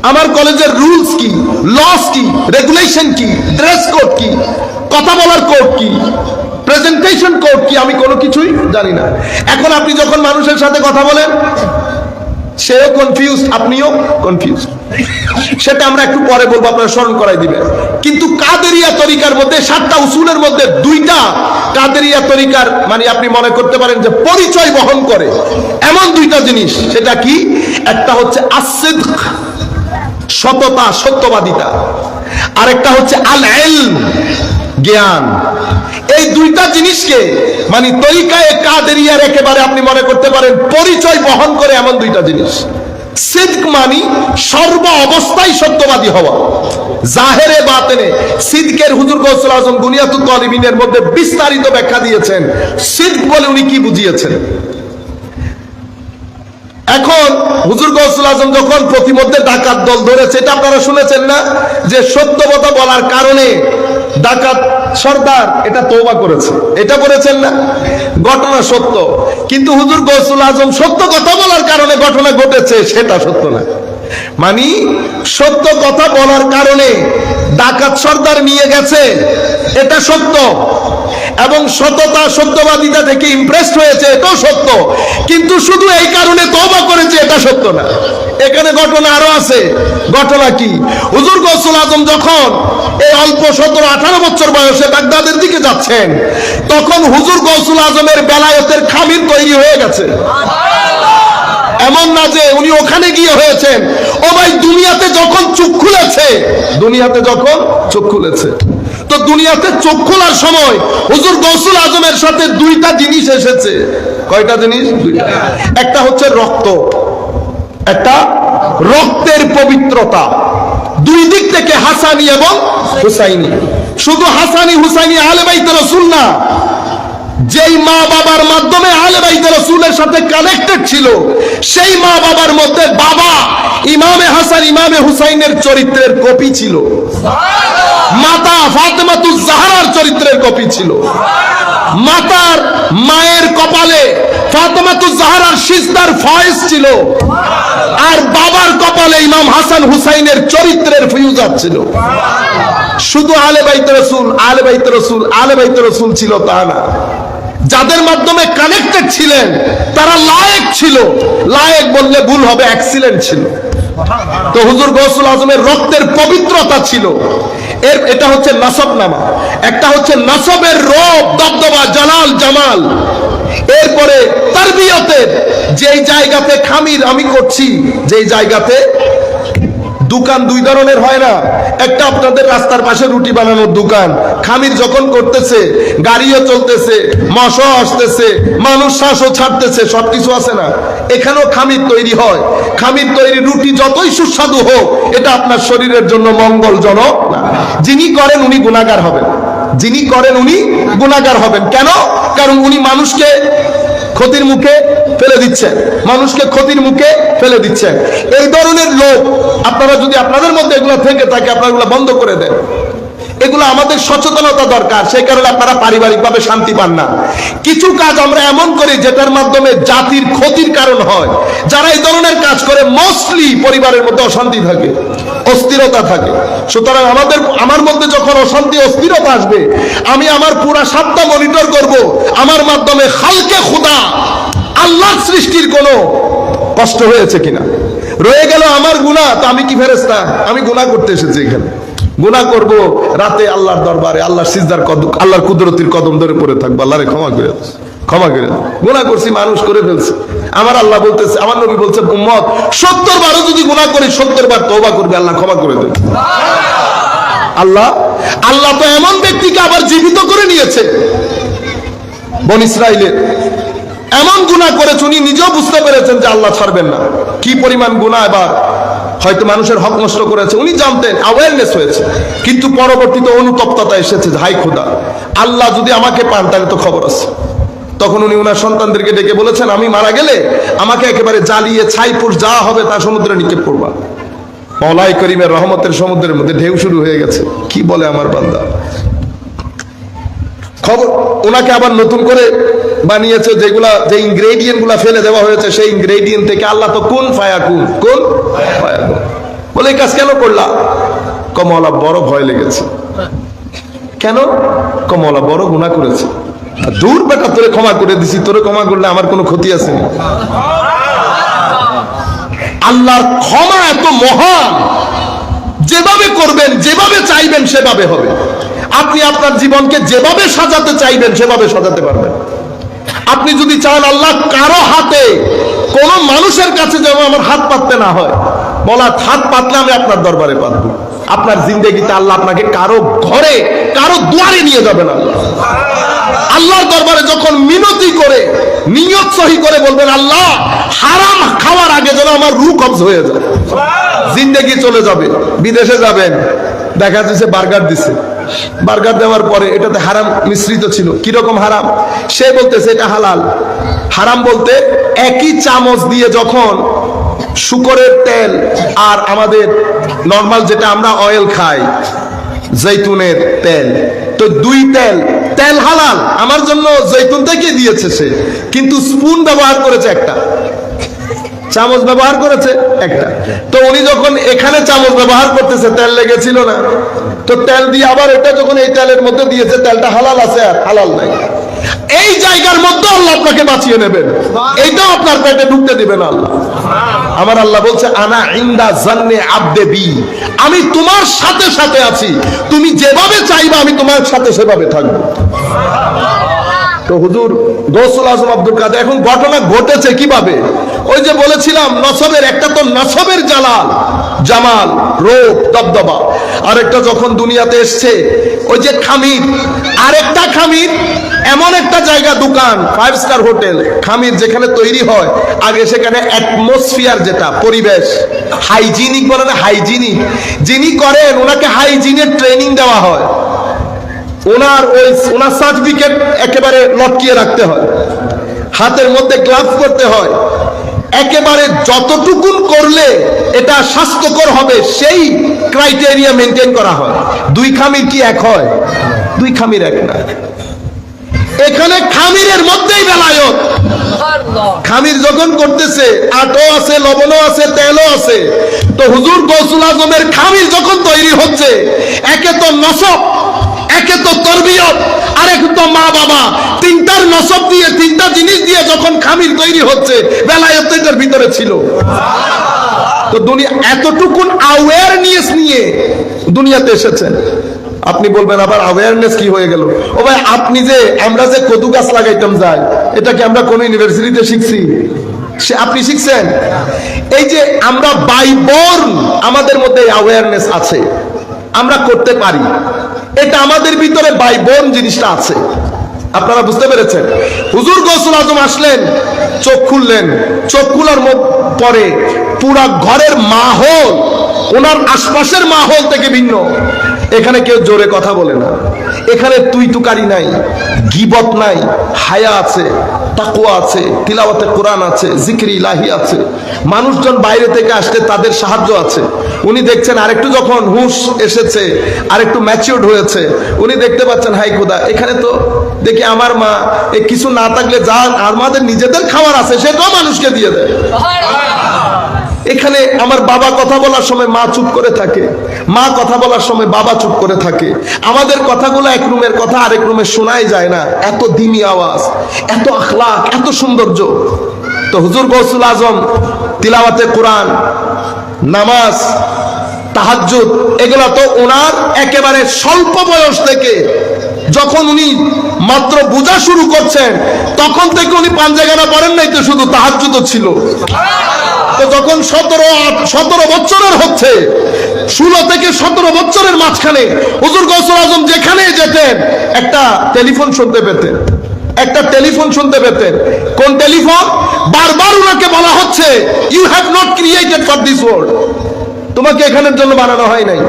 Speaker 1: আমার কলেজের রুলস কি, লস কি, রেগুলেশন কি, ড্রেস কোড কি, কথা বলার কোড কি, প্রেজেন্টেশন কোড কি, আমি কোনো কিছুই জানি না। এখন আপনি যখন মানুষের সাথে কথা বলেন, সেও কনফিউজ, আপনিও কনফিউজ। সেটা আমরা একটু পরে বলবো, আপনারা স্মরণ করাই দিবেন। কিন্তু কাদেরিয়া তরিকার মধ্যে 7টা উসুলের মধ্যে 2টা কাদেরিয়া তরিকার মানে আপনি মনে করতে পারেন যে পরিচয় বহন করে এমন 2টা জিনিস। সেটা কি? একটা হচ্ছে as-sidq, সততা, সত্যবাদিতা, আর একটা হচ্ছে আল-ইলম, জ্ঞান। এই 2টা জিনিসকে মানে তরিকায়ে কাদেরিয়ার একেবারে আপনি মনে করতে পারেন পরিচয় বহন করে এমন 2টা জিনিস। সিদক মানি সর্ব অবস্থায় সত্যবাদী হওয়া, জাহেরে বাতেনে। সিদকের হুজুর গৌসুল আজম বুনিয়াতুত তালিবিনের মধ্যে বিস্তারিত ব্যাখ্যা দিয়েছেন সিদক বলে উনি কি বুঝিয়েছেন। এখন হুজুর গৌসুল আজম যখন প্রতিমধ্যে ডাকাত দল ধরেছে, এটা আপনারা শুনেছেন না যে সত্য কথা বলার কারণে ডাকাত সর্দার এটা তওবা করেছে, এটা বলেছেন না? ঘটনা সত্য, কিন্তু হুজুর গৌসুল আজম সত্য কথা বলার কারণে ঘটনা ঘটেছে সেটা সত্য না। মানে সত্য কথা বলার কারণে ডাকাত সর্দার নিয়ে গেছে, এটা সত্য, এবং সততা সত্যবাদিতা থেকে ইমপ্রেসড হয়েছে, এটাও সত্য, কিন্তু শুধু এই কারণে তওবা করেছে এটা সত্য না। এখানে ঘটনা আরো আছে। ঘটনা কি? হুজুর গৌসুল আজম যখন এই অল্প 17-18 বছর বয়সে বাগদাদের দিকে যাচ্ছেন, তখন হুজুর গৌসুল আজমের বেলায়েতের খামির তৈরি হয়ে গেছে। এমন না যে উনি ওখানে গিয়ে হয়েছেন, ও ভাই দুনিয়াতে যখন চোখ খুলেছে, দুনিয়াতে যখন চোখ খুলেছে, তো দুনিয়াতে চোখ খোলার সময় হুজুর গৌসুল আজমের সাথে 2টা জিনিস এসেছে। কয়টা জিনিস? 2টা। একটা হচ্ছে রক্ত, একটা রক্তের পবিত্রতা, 2 দিক থেকে হাসানি এবং হুসাইনি। শুধু হাসানি হুসাইনি আহলে বাইত রাসূল না, যেই মা বাবার মাধ্যমে আহলে বাইত রাসূলের সাথে কানেক্টেড ছিল, সেই মা বাবার মধ্যে বাবা ইমামে হাসান ইমামে হুসাইনের চরিত্রের কপি ছিল, মাতা ফাতেমাতুজ জাহরার চরিত্রের কপি ছিল, মাতার মায়ের কপালে ফাতেমাতুজ জাহরার সিজদার ফয়েজ ছিল, আর বাবার কপালে ইমাম হাসান হুসাইনের চরিত্রের ফিউজাত ছিল। শুধু আহলে বাইত রাসূল আহলে বাইত রাসূল আহলে বাইত রাসূল ছিল তা না, যাদের মাধ্যমে কানেক্টেড ছিলেন তারা লায়েক ছিল, লায়েক বললে ভুল হবে, এক্সিলেন্ট ছিল। তো হুজুর গৌসুল আজমের রক্তের পবিত্রতা ছিল, এটা হচ্ছে নাসব নামা। একটা হচ্ছে নাসবের রব, দবদবা, জালাল, জামাল। এরপরে তারবিয়তের, যেই জায়গাতে খামির আমি করছি, যেই জায়গাতে দোকান 2 ধরনের হয় না, একটা আপনাদের রাস্তার পাশে রুটি বানানোর দোকান, খামির যখন করতেছে গাড়িও চলতেছে, মশা আসতেছে, মানুষ শ্বাসও ছাড়তেছে, সবকিছু আছে না, এখানেও খামির তৈরি হয়। খামির তৈরি রুটি যতই সুস্বাদু হোক, এটা আপনার শরীরের জন্য মঙ্গলজনক না। যিনি করেন উনি গুনাহগার হবেন, যিনি করেন উনি গুনাহগার হবেন। কেন? কারণ উনি মানুষকে ক্ষতির মুখে ফেলে দিচ্ছেন, মানুষকে ক্ষতির মুখে ফেলে দিচ্ছেন। এই ধরনের লোক আপনারা যদি আপনাদের মধ্যে এগুলো থেকে থাকে, আপনারা এগুলো বন্ধ করে দেন। এগুলো আমাদের সচেতনতা দরকার। সেই কারণে আপনারা পারিবারিকভাবে শান্তি পান না। কিছু কাজ আমরা এমন করি যেটার মাধ্যমে জাতির ক্ষতির কারণ হয়। যারা এই ধরনের কাজ করে মোস্টলি পরিবারের মধ্যে অশান্তি থাকে, অস্থিরতা থাকে। সুতরাং আমার মধ্যে যখন অশান্তি অস্থিরতা আসবে, আমি আমার পুরা সত্তা মনিটর করব, আমার মাধ্যমে খালকে খোদা আল্লাহর সৃষ্টির কোনো কষ্ট হয়েছে কিনা। রয়ে গেল আমার গুনাহ, তো আমি কি ফেরেশতা? আমি গুনাহ করতে এসেছি এখানে, গুনাহ করব রাতে আল্লাহর দরবারে, আল্লাহর সিজদার কদম, আল্লাহর কুদরতির কদম ধরে পড়ে থাকবো, আল্লাহরে ক্ষমা করে দাও, ক্ষমা করে দাও। গুনাহ করছি, মানুষ করে ফেলছে। আমার আল্লাহ বলতেছে, আমার নবী বলছে, উম্মত 70 বারও যদি গুনাহ করি 70 বার তওবা করবে, আল্লাহ ক্ষমা করে দেবে। আল্লাহ তো এমন ব্যক্তিকে আবার জীবিত করে নিয়েছে। বনী ইসরাইলের এমন গুনাহ করেছে, উনি নিজেও বুঝতে পেরেছেন যে আল্লাহ ছাড়বেন না। কি পরিমাণ গুনাহ, এবার হয়তো মানুষের হক নষ্ট করেছে, উনি জানতেন, অ্যাওয়ারনেস হয়েছে। কিন্তু পরবর্তীতে অনুতপ্ততা এসেছে, হাই খোদা, আল্লাহ যদি আমাকে পান তাহলে তো খবর আছে। তখন উনি ওনার সন্তানদেরকে ডেকে বলেছেন, আমি মারা গেলে আমাকে একেবারে জ্বালিয়ে ছাইপুর যা হবে তা সমুদ্রে নিক্ষেপ করবা। মওলাই করিমের রহমতের সমুদ্রের মধ্যে ঢেউ শুরু হয়ে গেছে। কি বলে আমার বান্দা, খবর ওনাকে আবার নতুন করে বানিয়েছে, যেগুলা যে ইনগ্রেডিয়েন্ট গুলা ফেলে দেওয়া হয়েছে, সেই ইনগ্রেডিয়েন্ট থেকে আল্লাহ তো কুন ফায়াকুন, কুন ফায়াকুন বলে। এই কাজ কেন করলা? কমলা বড় ভয় লেগেছে। কেন? কমলা বড় গুনাহ করেছে। দূর বেটা, তোরে ক্ষমা করে দিছি, তোরে ক্ষমা করলে আমার কোনো ক্ষতি আছে না। আল্লাহর ক্ষমা এত মহান, যেভাবে করবেন, যেভাবে চাইবেন সেভাবে হবে। আপনি আপনার জীবনকে যেভাবে সাজাতে চাইবেন সেভাবে সাজাতে পারবেন। আপনি যদি চান আল্লাহ কারো হাতে, কোন মানুষের কাছে যেন আমার হাত পাততে না হয়, বলা হাত পাতলে আমি আপনার দরবারে পাতবো। আপনার জিন্দেগিতে আল্লাহ আপনাকে কারো ঘরে, কারো দুয়ারে নিয়ে যাবেন। আল্লাহর দরবারে যখন মিনতি করে, নিয়ত সহি করে বলবেন, আল্লাহ হারাম খাওয়ার আগে যেন আমার রূহ কবজ হয়ে যায়, জিন্দেগি চলে যাবে। বিদেশে যাবেন, দেখা যাচ্ছে বার্গার দিছে, বার্গার দেওয়ার পরে এটাতে হারাম মিশ্রিত ছিল। কিরকম হারাম? সে বলতেছে এটা হালাল। হারাম বলতে একই চামচ দিয়ে যখন শুকরের তেল আর আমাদের নর্মাল যেটা আমরা অয়েল খাই, জৈতুনের তেল, তো দুই তেল হালাল আমার জন্য, জৈতুন থেকে দিয়েছে সে, কিন্তু স্পুন ব্যবহার করেছে একটা, চামচ ব্যবহার করেছে একটা। তো উনি যখন এখানে চামচ ব্যবহার করতেছে, তেল লেগেছিল না, তো তেল দিয়ে আবার এটা যখন এই তেলের মধ্যে দিয়েছে, তেলটা হালাল আছে আর হালাল নাই। এই জায়গার মধ্যে আল্লাহ আপনাকে বাঁচিয়ে নেবেন, এইটাও আপনার পেটে ঢুকতে দিবেন আল্লাহ। আমার আল্লাহ বলছে, আনা ইনদা জান্নে আবদে বি, আমি তোমার সাথে সাথে আছি, তুমি যেভাবে চাইবা আমি তোমার সাথে সেভাবে থাকবো। তো হুজুর গৌসুল আজম আব্দুল কাদের, এখন ঘটনা ঘটেছে কিভাবে? ওই যে বলেছিলাম নসবের একটা, তো নসবের জামাল, রূপ, দবদবা, আরেকটা যখন দুনিয়াতে এসছে ওই যে খামির, আরেকটা খামির, এমন একটা জায়গা, দোকান, 5 স্টার হোটেল, খামির যেখানে তৈরি হয়, আগে সেখানে অ্যাটমসফিয়ার, যেটা পরিবেশ, হাইজিনিক বলে না, হাইজিনিক, যিনি করেন ওনাকে হাইজিনের ট্রেনিং দেওয়া হয়। ওনার সার্টিফিকেট একেবারে লটকিয়ে রাখতে হয়, হাতের মধ্যে গ্লাভস করতে হয়, একেবারে যতটুকুন করলে এটা স্বাস্থ্যকর হবে সেই ক্রাইটেরিয়া মেনটেন করা হয়। দুই খামির কি এক হয়? দুই খামির এক না। এখানে খামিরের মধ্যেই বেলায়ত। খামির যখন করতেছে, আটও আছে, লবণও আছে, তেলও আছে। তো হুজুর গৌসুল আজমের খামির যখন তৈরি হচ্ছে, একে তো নসব, একে তো তরবিয়ত, আর এক তো মা বাবা, তিনটার নসব দিয়ে, তিনটা জিনিস দিয়ে যখন খামির তৈরি হচ্ছে, বেলায়েত এটার ভিতরে ছিল। তো দুনিয়া এতটুকুন অ্যাওয়ারনেস নিয়ে দুনিয়াতে এসেছেন। আপনি বলবেন আবার অ্যাওয়ারনেস কি হয়ে গেল? ও ভাই, আপনি যে, আমরা যে কদু গাছ লাগাইতাম যাই, এটা কি আমরা কোন ইউনিভার্সিটিতে শিখছি? আপনি শিখছেন? এই যে আমরা বাইবর্ন, আমাদের মধ্যে অ্যাওয়ারনেস আছে, আমরা করতে পারি, এটা আমাদের ভিতরে বাইবর্ন জিনিসটা আছে। আপনারা বুঝতে পেরেছেন? হুজুর গৌসুল আজম আসলেন, চোখ খুললেন, চোখ খোলার পরে পুরা ঘরের মাহল ওনার আশপাশের মাহল থেকে ভিন্ন। এখানে কেউ জোরে কথা বলে না, এখানে তুই তুকারি নাই, গীবত নাই, হায়া আছে, তাকওয়া আছে, তিলাওয়াতে কোরআন আছে, জিকির ইলাহি আছে। মানুষজন বাইরে থেকে আসলে তাদের সাহায্য আছে। উনি দেখছেন আরেকটু যখন হুঁশ এসেছে, আরেকটু ম্যাচিউরড হয়েছে, উনি দেখতে পাচ্ছেন হাই খোদা, এখানে তো দেখি আমার মা কিছু না থাকলে যা আমাদের নিজেদের খাবার আছে সেটাও মানুষকে দিয়ে দেয়। এখানে আমার বাবা কথা বলার সময় মা চুপ করে থাকে, মা কথা বলার সময় বাবা চুপ করে থাকে। আমাদের কথাগুলো এক রুমের কথা আরেক রুমে শোনাই যায় না, এত দিনী আওয়াজ, এত আখলাক, এত সৌন্দর্য। তো হুজুর গৌসুল আজম তিলাওয়াতে কোরআন, নামাজ, তাহাজ্জুদ, এগুলা তো ওনার একেবারে স্বল্প বয়স থেকে, যখন উনি মাত্র বোঝা শুরু করছেন তখন থেকে উনি পাঞ্জাগানা পড়েন নাই, তো শুধু তাহাজ্জুদও ছিল। তো যখন 17 বছরের হচ্ছে, 16 থেকে 17 বছরের মাঝখানে হুজুর গৌসুল আজম যেখানে যেতেন একটা টেলিফোন শুনতে পেতেন, একটা টেলিফোন শুনতে পেতেন। কোন টেলিফোন? বারবার উনাকে বলা হচ্ছে, you have not created for this world, তোমাকে এখানের জন্য বানানো হয় নাই,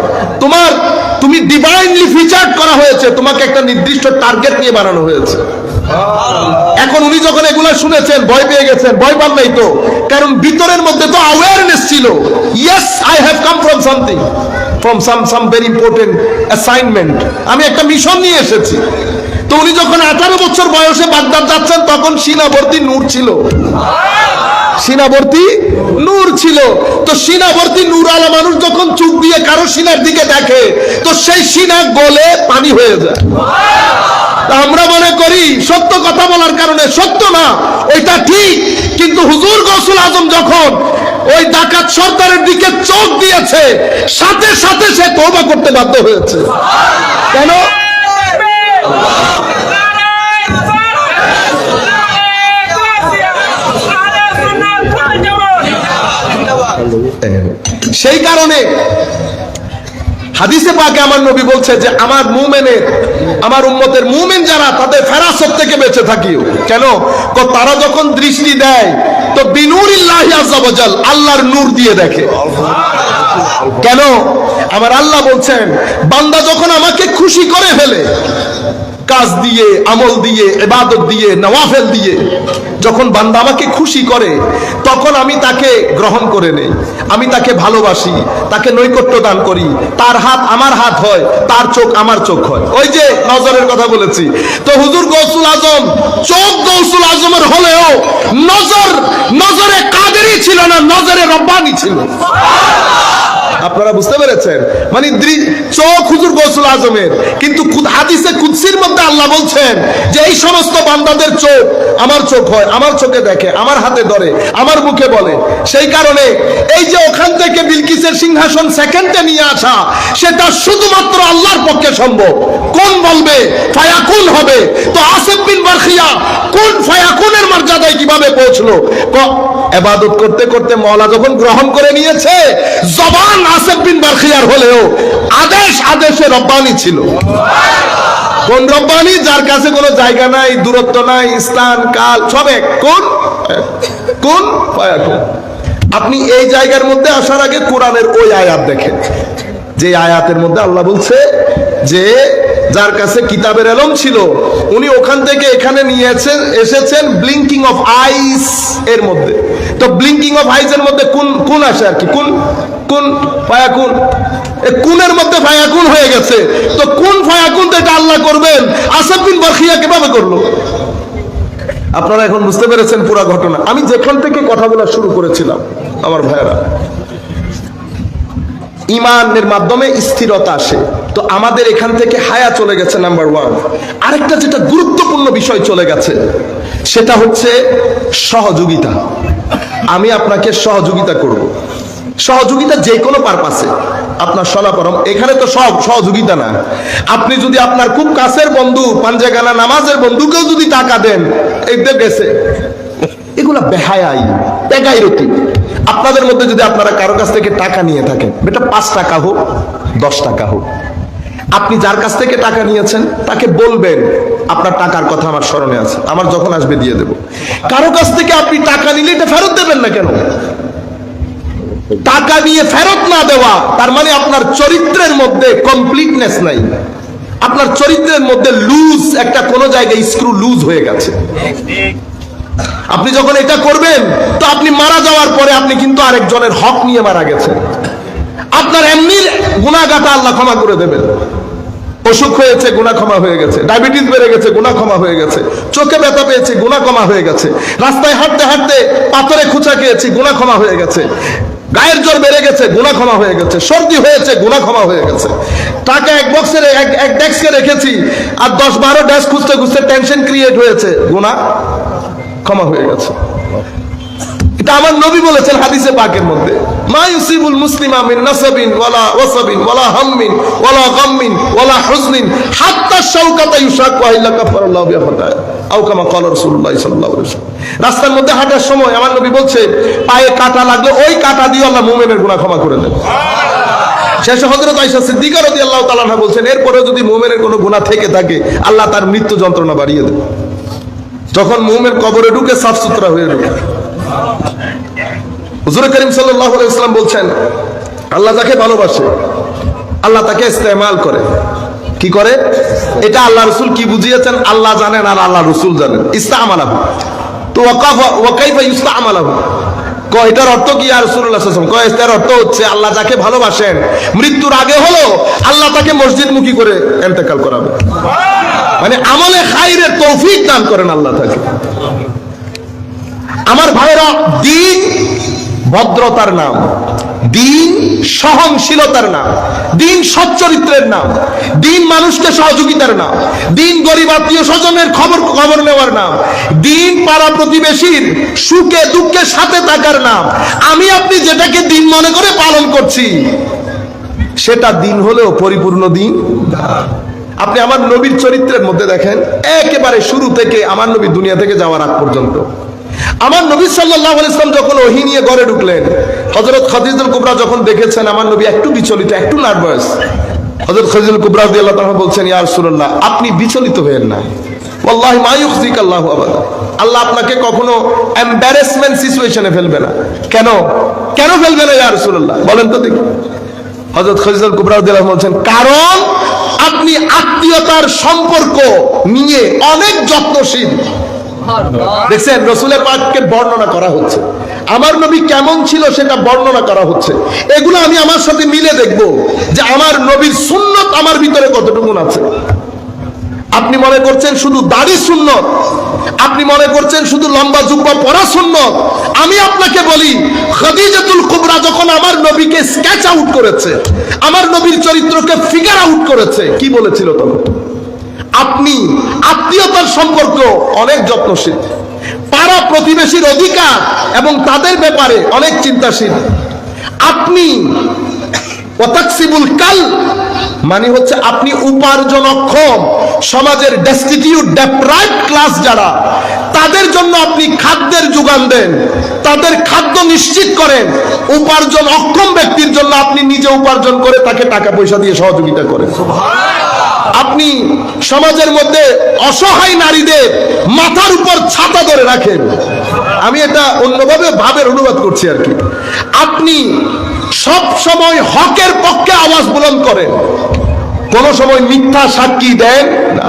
Speaker 1: তুমি ডিভাইনলি ফিচার্ড করা হয়েছে, তোমাকে একটা নির্দিষ্ট টার্গেট নিয়ে বানানো হয়েছে। এখন উনি যখন এগুলা শুনেছেন ভয় পেয়ে গেছেন। ভয় পান নাই তো, কারণ ভিতরের মধ্যে তো অ্যাওয়ারনেস ছিল, yes I have come from something, from some very important assignment, আমি একটা মিশন নিয়ে এসেছি। তো উনি যখন 18 বছর বয়সে বাগদাদ যাচ্ছেন তখন সিনাবর্তী নূর ছিল, সিনাবর্তী নূর ছিল। তো সিনাবর্তী নূর আলা মানুষ যখন চোখ দিয়ে কারো সিনার দিকে দেখে তো সেই সিনা গলে পানি হয়ে যায়। আমরা মনে করি সত্য কথা বলার কারণে সত্য না, ওইটা ঠিক, কিন্তু হুজুর গৌসুল আজম যখন ওই ডাকাত সর্দারের দিকে চোখ দিয়েছে সাথে সাথে সে তওবা করতে বাধ্য হয়েছে। কেন? সেই কারণে হাদিসে পাকে আমার নবী বলছে যে আমার মুমিনের, আমার উম্মতের মুমিন যারা, তাদের ফেরাসত থেকে বেঁচে থাকিও। কেন? তারা যখন দৃষ্টি দেয় তো বিনুরিল্লাহি আযজা ওয়াজাল, আল্লাহর নূর দিয়ে দেখে। কেন? আমার আল্লাহ বলছেন বান্দা যখন আমাকে খুশি করে ফেলে, কাজ দিয়ে, আমল দিয়ে, ইবাদত দিয়ে, নওয়াফেল দিয়ে, যখন বান্দা আমাকে খুশি করে তখন আমি তাকে গ্রহণ করে নেই, আমি তাকে ভালোবাসি, তাকে নৈকট্য দান করি, তার হাত আমার হাত হয়, তার চোখ আমার চোখ হয়। ওই যে নজরের কথা বলেছি, তো হুজুর গৌসুল আজম চোখ গৌসুল আজমের হলেও নজরে কাদেরই ছিল না, নজরে রব্বানি ছিল। আপনারা বুঝতে পেরেছেন? মানে চোখ হুজুর গৌসুল আজমের, কিন্তু হাদিসে কুদসির মধ্যে আল্লাহ বলছেন যে এই সমস্ত বান্দাদের চোখ আমার চোখ হয়, আমার চোখে দেখে, আমার হাতে ধরে, আমার মুখে বলে। সেই কারণে এই যে ওখান থেকে বিলকিসের সিংহাসন সেকেন্ডে নিয়ে আসা, সেটা শুধুমাত্র আল্লাহর পক্ষে সম্ভব। কোন বলবে? ফায়াকুন হবে। তো আসিফ বিন বারখিয়া কোন ফায়াকুনের মর্যাদায় কিভাবে পৌঁছলো? ইবাদত করতে করতে মওলা যখন গ্রহণ করে নিয়েছে, জবান আসিফ বিন বারখিয়ার হলেও আদেশে রব্বানি ছিল। কোন রব্বানি? যার কাছে কোনো জায়গা নাই, দূরত্ব নাই, স্থান কাল সব এক। কোন ফায়াকুন। আপনি এই জায়গার মধ্যে আসার আগে কোরআনের ওই আয়াত দেখেন, যে আয়াতের মধ্যে আল্লাহ বলছে যে যার কাছে কিতাবের এলম ছিল উনি ওখান থেকে এখানে নিয়ে এসেছেন ব্লিঙ্কিং অফ আইস এর মধ্যে। তো ব্লিঙ্কিং অফ আইস এর মধ্যে কোন আসে আর কি? কোন ফায়াকুন, কোনের মধ্যে ফায়াকুন হয়ে গেছে। তো কোন ফায়াকুন এটা আল্লাহ করবেন, আসিফ বিন বারখিয়া কিভাবে করলো? আপনারা এখন বুঝতে পেরেছেন পুরো ঘটনা। আমি যেখান থেকে কথা বলা শুরু করেছিলাম, আমার ভাইয়েরা, ইমানের মাধ্যমে স্থিরতা আসে। তো আমাদের এখান থেকে হায়া চলে গেছে নাম্বার 1। আরেকটা যেটা গুরুত্বপূর্ণ বিষয় চলে গেছে সেটা হচ্ছে সহযোগিতা। আমি আপনাকে সহযোগিতা করব, সহযোগিতা যে কোনো পারপাসে। আপনার সলাপরম এখানে তো সব সহযোগিতা না। আপনি যদি আপনার খুব কাছের বন্ধু, পাঞ্জাগানা নামাজের বন্ধুকেও যদি টাকা দেন, এই গেছে, এগুলা বেহায়াই, বেগাইরতি। আপনাদের মধ্যে যদি আপনারা কারো কাছ থেকে টাকা নিয়ে থাকেন, বেটা 5 টাকা হোক 10 টাকা হোক, আপনি যার কাছ থেকে টাকা নিয়েছেন তাকে বলবেন আপনার টাকার কথা আমার স্মরণে আছে, আমার যখন আসবে দিয়ে দেব। কারো কাছ থেকে আপনি টাকা নিলে এটা ফেরত দেবেন না কেন? টাকা নিয়ে ফেরত না দেওয়া, তার মানে আপনার চরিত্রের মধ্যে কমপ্লিটনেস নাই, আপনার চরিত্রের মধ্যে লুজ একটা কোন জায়গায় স্ক্রু লুজ হয়ে গেছে। আপনি যখন এটা করবেন তো আপনি মারা যাওয়ার পরে আপনি কিন্তু আরেকজনের হক নিয়ে মারা গেছেন। আপনার এমনি গুনাহগাতা আল্লাহ ক্ষমা করে দেবেন। অসুখ হয়েছে, গুনাহ ক্ষমা হয়ে গেছে। ডায়াবেটিস বেড়ে গেছে, গুনাহ ক্ষমা হয়ে গেছে। চোখে ব্যথা পেয়েছে, গুনাহ ক্ষমা হয়ে গেছে। রাস্তায় হাঁটতে হাঁটতে পাথরে খুঁচা খেয়েছি, গুনাহ ক্ষমা হয়ে গেছে। গায়ের জ্বর বেড়ে গেছে, গুনাহ ক্ষমা হয়ে গেছে। সর্দি হয়েছে, গুনাহ ক্ষমা হয়ে গেছে। টাকা এক বক্সে এক ডেস্কে রেখেছি, আর 10-12 ডেস্ক খুঁজতে খুঁজতে টেনশন ক্রিয়েট হয়েছে, গুনাহ ক্ষমা হয়ে গেছে। এটা আমার নবী বলেছেন হাদিসে পাকের মধ্যে, মা ইউসিবুল মুসলিমা মিন নাসাবিন ওয়ালা ওয়াসাবিন ওয়ালা হাম্মিন ওয়ালা গাম্মিন ওয়ালা হুজনিন হাত্তা শাওকাতা ইউশাক্কু ইল্লা কাফারাল্লাহু বিহা ফাতায়া আও কামা ক্বালা রাসূলুল্লাহ সাল্লাল্লাহু আলাইহি ওয়াসাল্লাম। রাস্তার মধ্যে হাঁটার সময় আমার নবী বলছে, পায়ে কাঁটা লাগলে ওই কাঁটা দিয়ে আল্লাহ মুমিনের গুনাহ ক্ষমা করে দেন। শেষে হযরত আয়েশা সিদ্দিকা রাদিয়াল্লাহু তাআলা আনহা বলছেন, এরপরে যদি মুমিনের কোনো গুনাহ থেকে থাকে আল্লাহ তার মৃত্যু যন্ত্রণা বাড়িয়ে দেন। যখন মুমিন কবরে ঢুকে সাফ সুতরা হয়ে ঢুকে। হুজুর করিম সাল্লাল্লাহু আলাইহি ওয়াসাল্লাম বলছেন, আল্লাহ যাকে ভালোবাসে আল্লাহ তাকে ইস্তেমাল করে। কি করে? এটা আল্লাহ রাসূল কি বুঝিয়েছেন আল্লাহ জানেন আর আল্লাহ রাসূল জানেন। ইস্তামালাহু, তো ওয়া কাইফা ইস্তামালাহু, কয় এটার অর্থ কি ইয়া রাসূলুল্লাহ সাল্লাল্লাহু আলাইহি ওয়াসাল্লাম? কয় এটার অর্থ হচ্ছে আল্লাহ যাকে ভালোবাসেন মৃত্যুর আগে হলো আল্লাহ তাকে মসজিদমুখী করে ইন্তেকাল করাবে। মানে আমলে খায়রের তৌফিক দান করেন আল্লাহ তাকে। আমার ভাইরা, দিন ভদ্রতার নাম, দিন সহনশীলতার নাম, দিন সচ্চরিত্রের নাম, দিন মানুষকে সহযোগিতার নাম, দিন গরিব আত্মীয় স্বজনের খবর নেওয়ার নাম, দিন পাড়া প্রতিবেশীর সুখে দুঃখে সাথে থাকার নাম। আমি আপনি যেটাকে দিন মনে করে পালন করছি সেটা দিন হলেও পরিপূর্ণ দিন। আপনি আমার নবীর চরিত্রের মধ্যে দেখেন, একেবারে শুরু থেকে আমার নবী দুনিয়া থেকে যাওয়ার আগ পর্যন্ত আমার নবী সাল্লাল্লাহু আলাইহি ওয়াসাল্লাম যখন ওহী নিয়ে ঘরে ঢুকলেন, হযরত খাদিজাতুল কুবরা যখন দেখেছেন আমার নবী একটু বিচলিত, একটু নার্ভাস, হযরত খাদিজাতুল কুবরা রাদিয়াল্লাহু তাআলা বলছেন, ইয়া রাসূলুল্লাহ আপনি বিচলিত হবেন না, ওয়াল্লাহি মা ইউখজিকাল্লাহু আবাদা, আল্লাহ আপনাকে কখনো এমবারাসমেন্ট সিচুয়েশনে ফেলবে না। কেন কেন ফেলবে না ইয়া রাসূলুল্লাহ, বলেন তো দেখি। হযরত খাদিজাতুল কুবরা রাদিয়াল্লাহু বলছেন, কারণ আপনি আত্মীয়তার সম্পর্ক নিয়ে অনেক যত্নশীল। দেখছেন, রসুলের পাককে বর্ণনা করা হচ্ছে, আমার নবী কেমন ছিল সেটা বর্ণনা করা হচ্ছে। এগুলো আমি আমার সাথে মিলে দেখব যে আমার নবীর সুন্নত আমার ভিতরে কতটুকু আছে। আপনি মনে করছেন শুধু দাড়ি সুন্নত, আপনি মনে করছেন শুধু লম্বা জুব্বা পরা সুন্নত। আমি আপনাকে বলি, খাদিজাতুল কুবরা যখন আমার নবীকে স্কেচ আউট করেছে, আমার নবীর চরিত্রকে ফিগার আউট করেছে, কি বলেছিল তখন? আপনি আত্মীয়তার সম্পর্ক অনেক যত্নশীল, পাড়া প্রতিবেশীর অধিকার এবং তাদের ব্যাপারে অনেক চিন্তাশীল। আপনি ওয়াতাকসিবুল কাল, মানে হচ্ছে আপনি উপার্জনক্ষম, সমাজের ডেস্টিটিউট ডেপ্রাইভড ক্লাস যারা, তাদের জন্য আপনি খাদ্যের যোগান দেন, তাদের খাদ্য নিশ্চিত করেন। উপার্জন অক্ষম ব্যক্তির জন্য আপনি নিজে উপার্জন করে তাকে টাকা পয়সা দিয়ে সহযোগিতা করেন। আপনি সমাজের মধ্যে অসহায় নারীদের মাথার উপর ছাতা ধরে রাখেন। আমি এটা অন্যভাবে ভাবের অনুবাদ করছি আর কি। আপনি সব সময় হকের পক্ষে আওয়াজ বুলন্দ করেন, কোন সময় মিথ্যা সাক্ষী দেন না,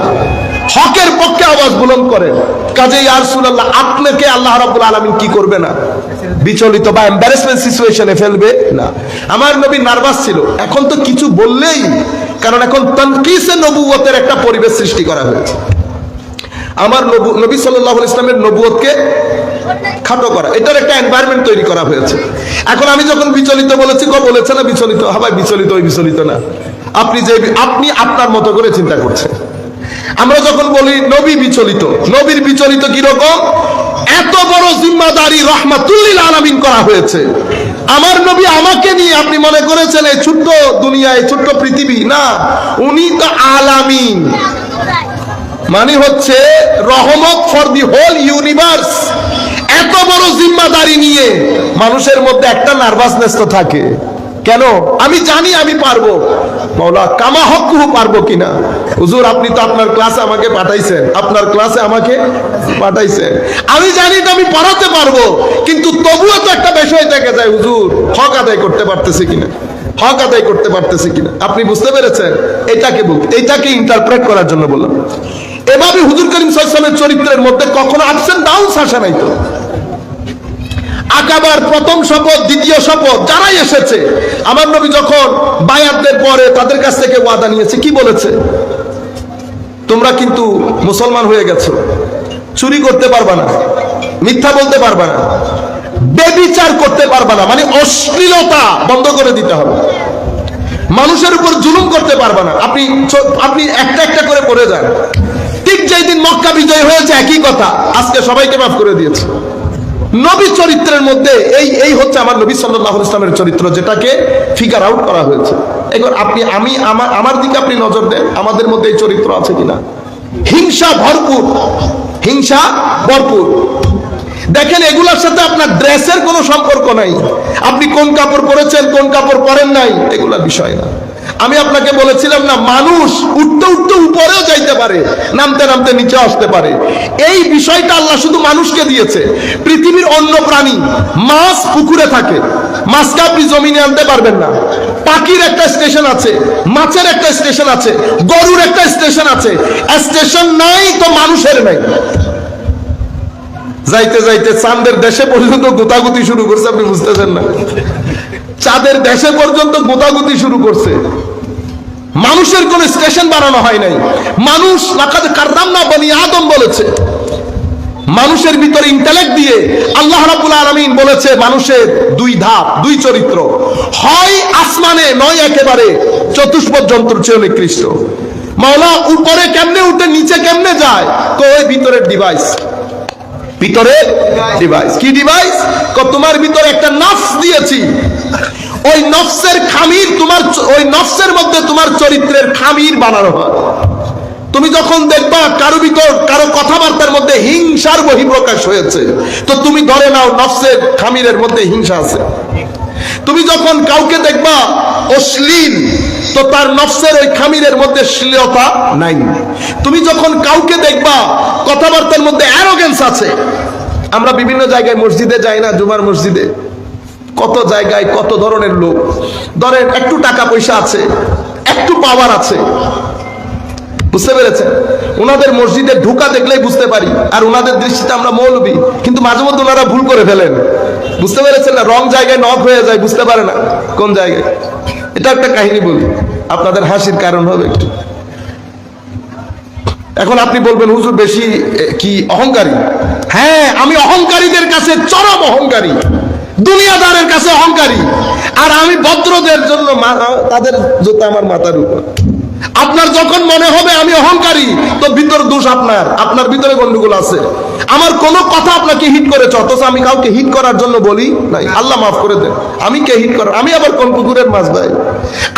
Speaker 1: হকের পক্ষে আওয়াজ বুলন্দ করেন। কাজেই ইয়া রাসূলুল্লাহ আপনাকে আল্লাহ রাব্বুল আলামিন কি করবে না, বিচলিত বা এম্বারাসমেন্ট সিচুয়েশনে ফেলবে না। আমার নবী নার্ভাস ছিল, এখন তো কিছু বললেই, কারণ এখন তানকিসে নবুয়তের একটা পরিবেশ সৃষ্টি করা হয়েছে। আমার নবী সাল্লাল্লাহু আলাইহি ওয়াসাল্লামের নবুয়তকে খাটো করা, এটার একটা এনভায়রনমেন্ট তৈরি করা হয়েছে। এখন আমি যখন বিচলিত বলেছি, বলেছে না বিচলিত, হ্যাঁ ভাই বিচলিত, ওই বিচলিত না, আপনি আপনার মতো করে চিন্তা করছেন। আমরা যখন বলি নবী বিচলিত, নবীর বিচলিত কিরকম? এত বড় জিম্মাদারি রাহমাতুল লিল আলামিন করা হয়েছে, আমার নবী আমাকে নিয়ে আপনি মনে করেছেন এই ছোট্ট দুনিয়া, এই ছোট্ট পৃথিবী, না, উনি তো আলামিন, মানে হচ্ছে রহমত ফর দি হোল ইউনিভার্স। এত বড় জিম্মাদারি নিয়ে মানুষের মধ্যে একটা নার্ভাসনেস তো থাকে। কেন? আমি জানি আমি পারবো, মাওলা কামা হক্কুহু পারবো কিনা। হুজুর আপনি তো আপনার ক্লাসে আমাকে পাঠাইছেন, আপনার ক্লাসে আমাকে পাঠাইছে। আমি জানি এটা আমি পড়াতে পারবো, কিন্তু তবুও তো একটা বিষয় থেকে যায়, হুজুর হক আদায় করতে পারতেছে কিনা, হক আদায় করতে পারতেছে কিনা। আপনি বুঝতে পেরেছেন? এটাকে ইন্টারপ্রেট করার জন্য বললাম। এভাবে হুজুর করিম সাল্লাল্লাহু আলাইহি ওয়াসাল্লামের চরিত্রের মধ্যে কখনো আপস এন্ড ডাউনস আসে নাই। তো আকাবার প্রথম শপথ, দ্বিতীয় শপথ যারাই এসেছে, আমার নবী যখন বায়াতদের পরে তাদের কাছ থেকে ওয়াদা নিয়েছে, কি বলেছে? তোমরা কিন্তু মুসলমান হয়ে গেছো, চুরি করতে পারবা না, মিথ্যা বলতে পারবা না, বেবিচার করতে পারবা না, মানে অশ্লীলতা বন্ধ করে দিতে হবে, মানুষের উপর জুলুম করতে পারবা না। আপনি একটা একটা করে পড়ে যান। ঠিক যেই দিন মক্কা বিজয় হয়েছে একই কথা, আজকে সবাইকে মাফ করে দিয়েছে। নবী চরিত্রের মধ্যে এই হচ্ছে আমার নবী সাল্লাল্লাহু আলাইহি ওয়াসাল্লামের চরিত্র, যেটাকে ফিগার আউট করা হয়েছে। এখন আমার দিকে আপনি নজর দেন, আমাদের মধ্যে এই চরিত্র আছে কিনা। হিংসা ভরপুর, হিংসা ভরপুর। দেখেন, এগুলোর সাথে আপনার ড্রেসের কোনো সম্পর্ক নাই। আপনি কোন কাপড় পরেছেন, কোন কাপড় পরেন নাই, এগুলা বিষয় না। আমি আপনাকে বলেছিলাম না, মানুষ উঠতে উঠতে উপরেও যাইতে পারে, নামতে নামতে নিচে আসতে পারে। এই বিষয়টা আল্লাহ শুধু মানুষকে দিয়েছে। পৃথিবীর অন্য প্রাণী, মাছ পুকুরে থাকে, মাছকে আপনি জমিনে আনতে পারবেন না। পাখির একটা স্টেশন আছে, মাছের একটা স্টেশন আছে, গরুর একটা স্টেশন আছে। স্টেশন নাই তো মানুষের নাই। যাইতে যাইতে চাঁদের দেশে পর্যন্ত গোতাগুতি শুরু করছে, আপনি বুঝতেছেন না? চাঁদের দেশে পর্যন্ত গোতাগুতি শুরু করছে। মানুষের কোন স্টেশন বানানো হয় নাই। মানুষ লাকাদ কাররামনা বনি আদম বলেছে। মানুষের ভিতরে ইন্টেলেক্ট দিয়ে আল্লাহ রাব্বুল আলামিন বলেছে মানুষের দুই ধাপ, দুই চরিত্র, হয় আসমানে নয় একেবারে চতুষ্পদ যন্ত্র চেয়ে নিকৃষ্ট। মাওলা উপরে কেমনে উঠে নিচে কেমনে যায়, তো ওই ভিতরের ডিভাইস, ভিতরে ডিভাইস। কি ডিভাইস? তোমার ভিতরে একটা নফস দিয়েছি, ওই নফসের খামির, তোমার ওই নফসের মধ্যে তোমার চরিত্রের খামির বানানো হয়। তুমি যখন দেখবা কারো ভিতর, কারো কথাবার্তার মধ্যে হিংসার বহিঃপ্রকাশ হয়েছে, তো তুমি ধরে নাও নফসের খামিরের মধ্যে হিংসা আছে। তুমি যখন কাউকে দেখবা অশ্লীল, তো তার নফসের ওই খামিরের মধ্যে শ্লীলতা নাই। তুমি যখন কাউকে দেখবা কথাবার্তার মধ্যে অ্যারোগেন্স আছে। আমরা বিভিন্ন জায়গায় মসজিদে যাই না, জুমার মসজিদে কত জায়গায় কত ধরনের লোক, ধরেন একটু টাকা পয়সা আছে, একটু পাওয়ার আছে, বুঝতে পেরেছেন? ওনাদের মসজিদে ঢুকা দেখলেই বুঝতে পারি, আর ওনাদের দৃষ্টিতে আমরা মৌলবী, কিন্তু মাঝে মধ্যে ওনারা ভুল করে ফেলেন, বুঝতে পেরেছেন না? রং জায়গায় নক হয়ে যায়, বুঝতে পারে না কোন জায়গায়। এটা একটা কাহিনী বলি, আপনাদের হাসির কারণ হবে একটু। এখন আপনি বলবেন, হুজুর বেশি কি অহংকারী? হ্যাঁ, আমি অহংকারীদের কাছে চরম অহংকারী, দুনিয়াদারের কাছে অহংকারী, আর আমি ভদ্রদের জন্য তাদের জুতা আমার মাথার উপর। আপনার যখন মনে হবে আমি অহংকারী, তো ভিতর দোষ আপনার, আপনার ভিতরে গন্ডগোল আছে। আমার কোনো কথা আপনাকে হিট করেছে, অথচ আমি কাউকে হিট করার জন্য বলি নাই। আল্লাহ মাফ করে দেন, আমি কে হিট করার? আমি আবার কোন কুকুরের মাছ ভাই?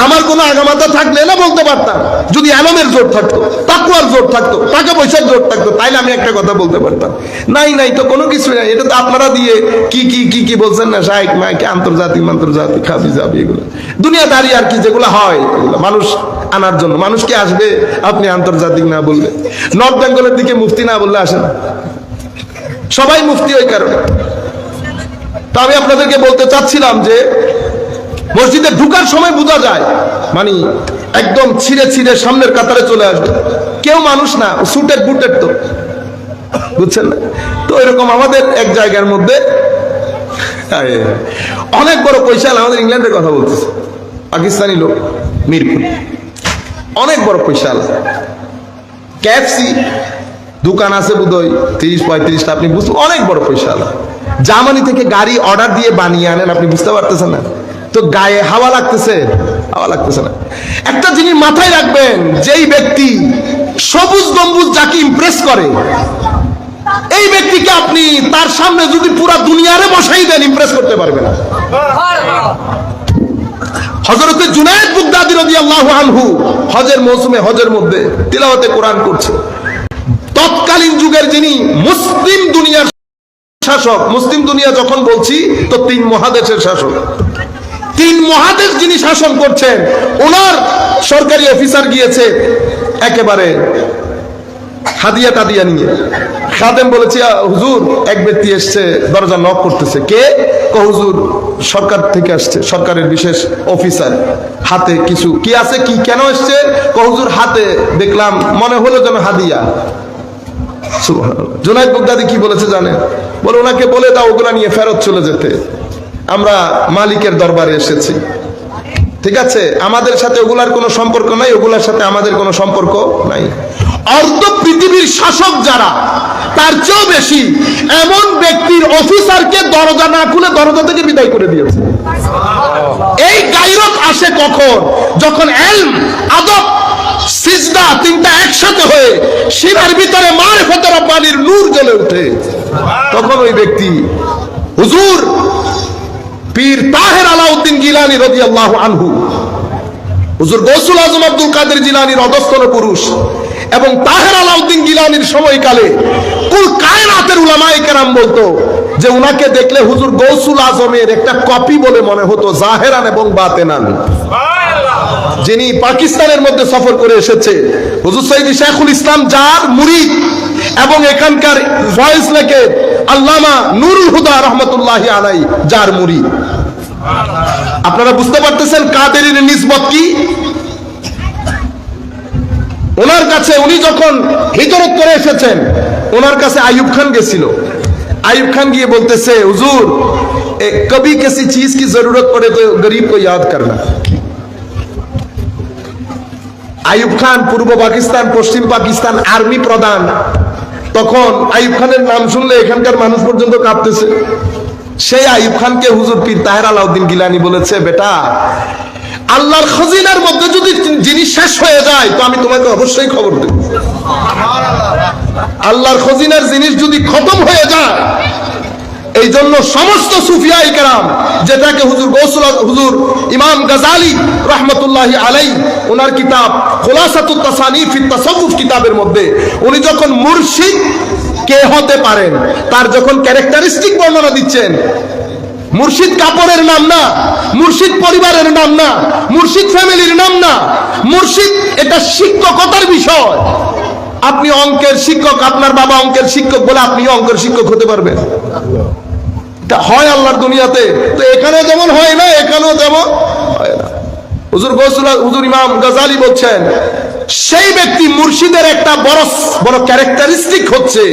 Speaker 1: আমার কোনো আগামাতা থাকলে না বলতে পারতাম, যদি আলমের জোর থাকতো, তাকওয়ার জোর থাকতো, টাকা পয়সার জোর থাকতো, তাইলে আমি একটা কথা বলতে পারতাম। নাই তো কোনো কিছু নাই। এটা তো আপনারা দিয়ে কি বলছেন না, শাইখ মাইকে আন্তর্জাতিক আন্তর্জাতিক খাবি যাবি, এগুলো দুনিয়াদারি আর কি, যেগুলো হয় এগুলো মানুষ আনার জন্য। মানুষ কি আসবে আপনি আন্তর্জাতিক না বললে? নর্থ বেঙ্গলের দিকে মুফতি না বললে আসে না, সবাই মুফতি ওই কারণে। তো আমি আপনাদেরকে বলতে চাচ্ছিলাম যে মসজিদে ঢুকার সময় বোঝা যায়, মানে একদম ছিঁড়ে ছিঁড়ে সামনের কাতারে চলে আসবে, কেউ মানুষ না, সুটের বুটের, তো বুঝছেন না? তো এরকম আমাদের এক জায়গার মধ্যে অনেক বড় পয়সা, আমাদের ইংল্যান্ডের কথা বলতেছে, পাকিস্তানি লোক, মিরপুর, অনেক বড় পয়সা, ক্যাফসি দোকান আছে বোধহয় 30-35টা, আপনি বুঝতে, অনেক বড় পয়সা। জার্মানি থেকে গাড়ি অর্ডার দিয়ে বানিয়ে আনেন, আপনি বুঝতে পারতেছেন না? তো গায়ে হাওয়া লাগতেছে, হাওয়া লাগতেছে না। একটা জিনিস মাথায় রাখবেন, যেই ব্যক্তি সবুজ গম্বুজ যাকে ইমপ্রেস করে, এই ব্যক্তিকে আপনি তার সামনে যদি পুরা দুনিয়ারে বসাই দেন, ইমপ্রেস করতে পারবে না। হযরত জুনায়েদ বুগদাদি রাদিয়াল্লাহু আনহু হজের মৌসুমে, হজের মধ্যে তিলাওয়াতে কোরআন করছে। তৎকালীন যুগের যিনি মুসলিম দুনিয়ার শাসক, মুসলিম দুনিয়া যখন বলছি তো 3 মহাদেশের শাসক, 3 মহাদেশ যিনি শাসন করছেন, ওনার সরকারি অফিসার গিয়েছে একেবারে হাদিয়া টাদিয়া নিয়ে। খাদেম বলেছে, হুজুর এক ব্যক্তি এসছে, দরজা নক করতেছে। কে? হুজুর সরকার থেকে আসছে, সরকারের বিশেষ অফিসার। হাতে কিছু কি আছে, কি কেন এসছে? হুজুর হাতে দেখলাম, মনে হলো যেন হাদিয়া। জুনায়েদ বাগদাদি কি বলেছে জানেন? বলে ওনাকে বলে দাও ওগুলা নিয়ে ফেরত চলে যেতে, আমরা মালিকের দরবারে এসেছি। ঠিক আছে, আমাদের সাথে ওগুলার কোনো সম্পর্ক নাই, ওগুলার সাথে আমাদের কোনো সম্পর্ক নাই। অর্ধ পৃথিবীর শাসক যারা, তার চেয়েও বেশি এমন ব্যক্তির অফিসারকে দরজা না খুলে দরজা থেকে বিদায় করে দিয়েছে। এই গায়রত আসে কখন? যখন ইলম, আদব, সিজদা তিনটা একসাথে হয়ে সিনার ভিতরে মারিফাতে রব্বানির নূর জ্বলে ওঠে, তখন ওই ব্যক্তি হুজুর পীর তাহের আলাউদ্দিন গিলানী রাদিয়াল্লাহু আনহু, হুজুর গৌসুল আজম আব্দুল কাদের জিলানীর অধস্তন পুরুষ এবং তাহের আলাউদ্দিন গিলানীর সময়কালে কুল কায়নাতের উলামায়ে কেরাম বলতো যে উনাকে দেখলে হুজুর গৌসুল আজমের একটা কপি বলে মনে হতো, জাহেরান এবং বাতেনান। যিনি পাকিস্তানের মধ্যে সফর করে এসেছে, হুজুর সাইদি শেখুল ইসলাম যার মুরিদ এবং এখানকার ফয়েজ লেকে আল্লামা নুরুল হুদা রহমতুল্লাহি আলাইহি যার মুরিদ। আপনারা বুঝতে পারতেছেন কাদেরের নিসবত কি? ওনার কাছে, উনি যখন হিজরত করে এসেছেন, ওনার কাছে আইয়ুব খান গেছিল। আইয়ুব খান গিয়ে বলতেছে, হুজুর কবি কিसी चीज की जरूरत पड़े तो गरीब को याद करना। আইয়ুব খান পূর্ব পাকিস্তান, পশ্চিম পাকিস্তান আর্মি প্রধান। তখন আইয়ুব খানের নাম শুনলে এখানকার মানুষ পর্যন্ত কাঁপতেছে। সেই আইয়ুব খানকে হুজুর পীর তাহের আলাউদ্দিন গিলানী বলেছে, বেটা আল্লাহর খজিনার মধ্যে যদি জিনিস শেষ হয়ে যায় তো আমি তোমাকে অবশ্যই খবর দেব। আল্লাহর খজিনার জিনিস যদি খতম হয়ে যায়, এই জন্য সমস্ত সুফিয়ায়ে কেরাম, যেটাকে হুজুর ইমাম গাজালি রহমতুল্লাহি আলাইহি ওনার কিতাব খুলাসাতুত তাসানিফ ফি তাসাউফ কিতাবের মধ্যে উনি যখন মুর্শিদ কে হতে পারেন তার যখন ক্যারেক্টারিস্টিক বর্ণনা দিচ্ছেন, মুর্শিদ কাপড়ের নাম না, মুর্শিদ পরিবারের নাম না, মুর্শিদ ফ্যামিলির নাম না, মুর্শিদ এটা শিক্ষকতার বিষয়। আপনি অঙ্কের শিক্ষক, আপনার বাবা অঙ্কের শিক্ষক বলে আপনি অঙ্কের শিক্ষক হতে পারবেন? এটা হয় আল্লাহর দুনিয়াতে, তো এখানেও যেমন হয় না, এখানেও যেমন হয় না। হুজুর ইমাম গাজালি বলছেন, সেই ব্যক্তি মুর্শিদের একটা বড় ক্যারেক্টারিস্টিক হচ্ছে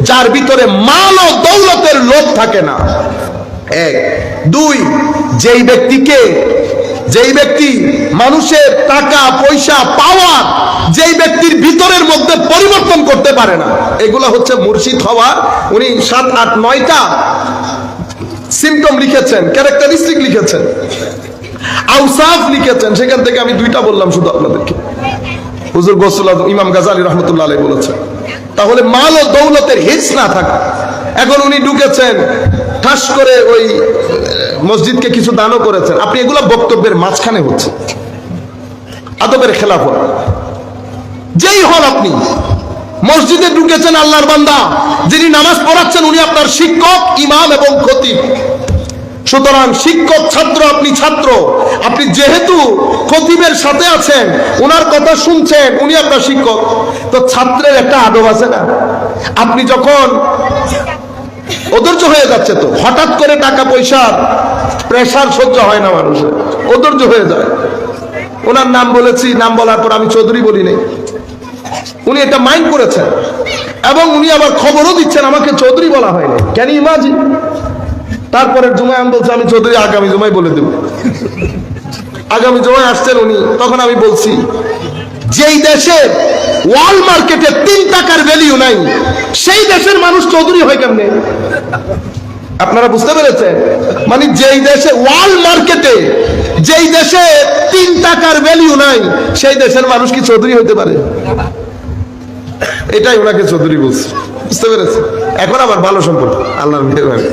Speaker 1: যার ভিতরে মাল ও দৌলতের লোভ থাকে না। এক। দুই, যেই ব্যক্তি মানুষের টাকা পয়সা পাওয়ার, যেই ব্যক্তির ভিতরের মধ্যে পরিবর্তন করতে পারে না, এগুলো হচ্ছে মুর্শিদ হওয়ার। উনি 7, 8, 9টা সিম্পটম লিখেছেন, ক্যারেক্টারিস্টিক লিখেছেন, আওসাফ লিখেছেন। সেখান থেকে আমি 2টা বললাম শুধু আপনাদেরকে। হুজুর গৌসুল আজম ইমাম গাজালি রহমতুল্লাহ আলাইহি বলেছেন। তাহলে মাল ও দৌলতের হিস না থাকা। এখন উনি ঢুকেছেন, ঠাস করে ওই মসজিদকে কিছু দানও করেছেন। আপনি এগুলো বক্তব্যের মাঝখানে হচ্ছে, আদবের খেলাফত। যেই হন আপনি মসজিদে ঢুকেছেন, আল্লাহর বান্দা যিনি নামাজ পড়াচ্ছেন উনি আপনার শিক্ষক, ইমাম এবং খতিব। সুতরাং শিক্ষক ছাত্র, আপনি ছাত্র, আপনি যেহেতু খতিবের সাথে আছেন, ওনার কথা শুনছেন, উনি আপনার শিক্ষক, তো ছাত্রের একটা আদব আছে না? আপনি যখন অধৈর্য হয়ে যাচ্ছে, তো হঠাৎ করে টাকা পয়সার প্রেসার সহ্য হয় না মানুষের, অধৈর্য হয়ে যায়। ওনার নাম বলেছি, নাম বলার পর আমি চৌধুরী বলি নাই, উনি এটা মাইন্ড করেছেন এবং উনি আবার খবরও দিচ্ছেন আমাকে চৌধুরী বলা হয়নি। কেন ইমাজিন? তারপরের জুমায় আমি বলছি আমি চৌধুরী, আগামী জুমায় বলে দেব। আগামী জুমায় আসছেন উনি, তখন আমি বলছি যেই দেশে ওয়াল মার্কেটে 3 টাকার ভ্যালু নাই, সেই দেশের মানুষ চৌধুরী হয় কেমনে? আপনারা বুঝতে পেরেছেন? মানে যেই দেশে ওয়াল মার্কেটে, যেই দেশে 3 টাকার ভ্যালু নাই, সেই দেশের মানুষ কি চৌধুরী হতে পারে? এটাই ওনাকে চৌধুরী বলছে, বুঝতে পেরেছেন? এখন আবার ভালো সম্পর্ক, আল্লাহর মেহেরবানি।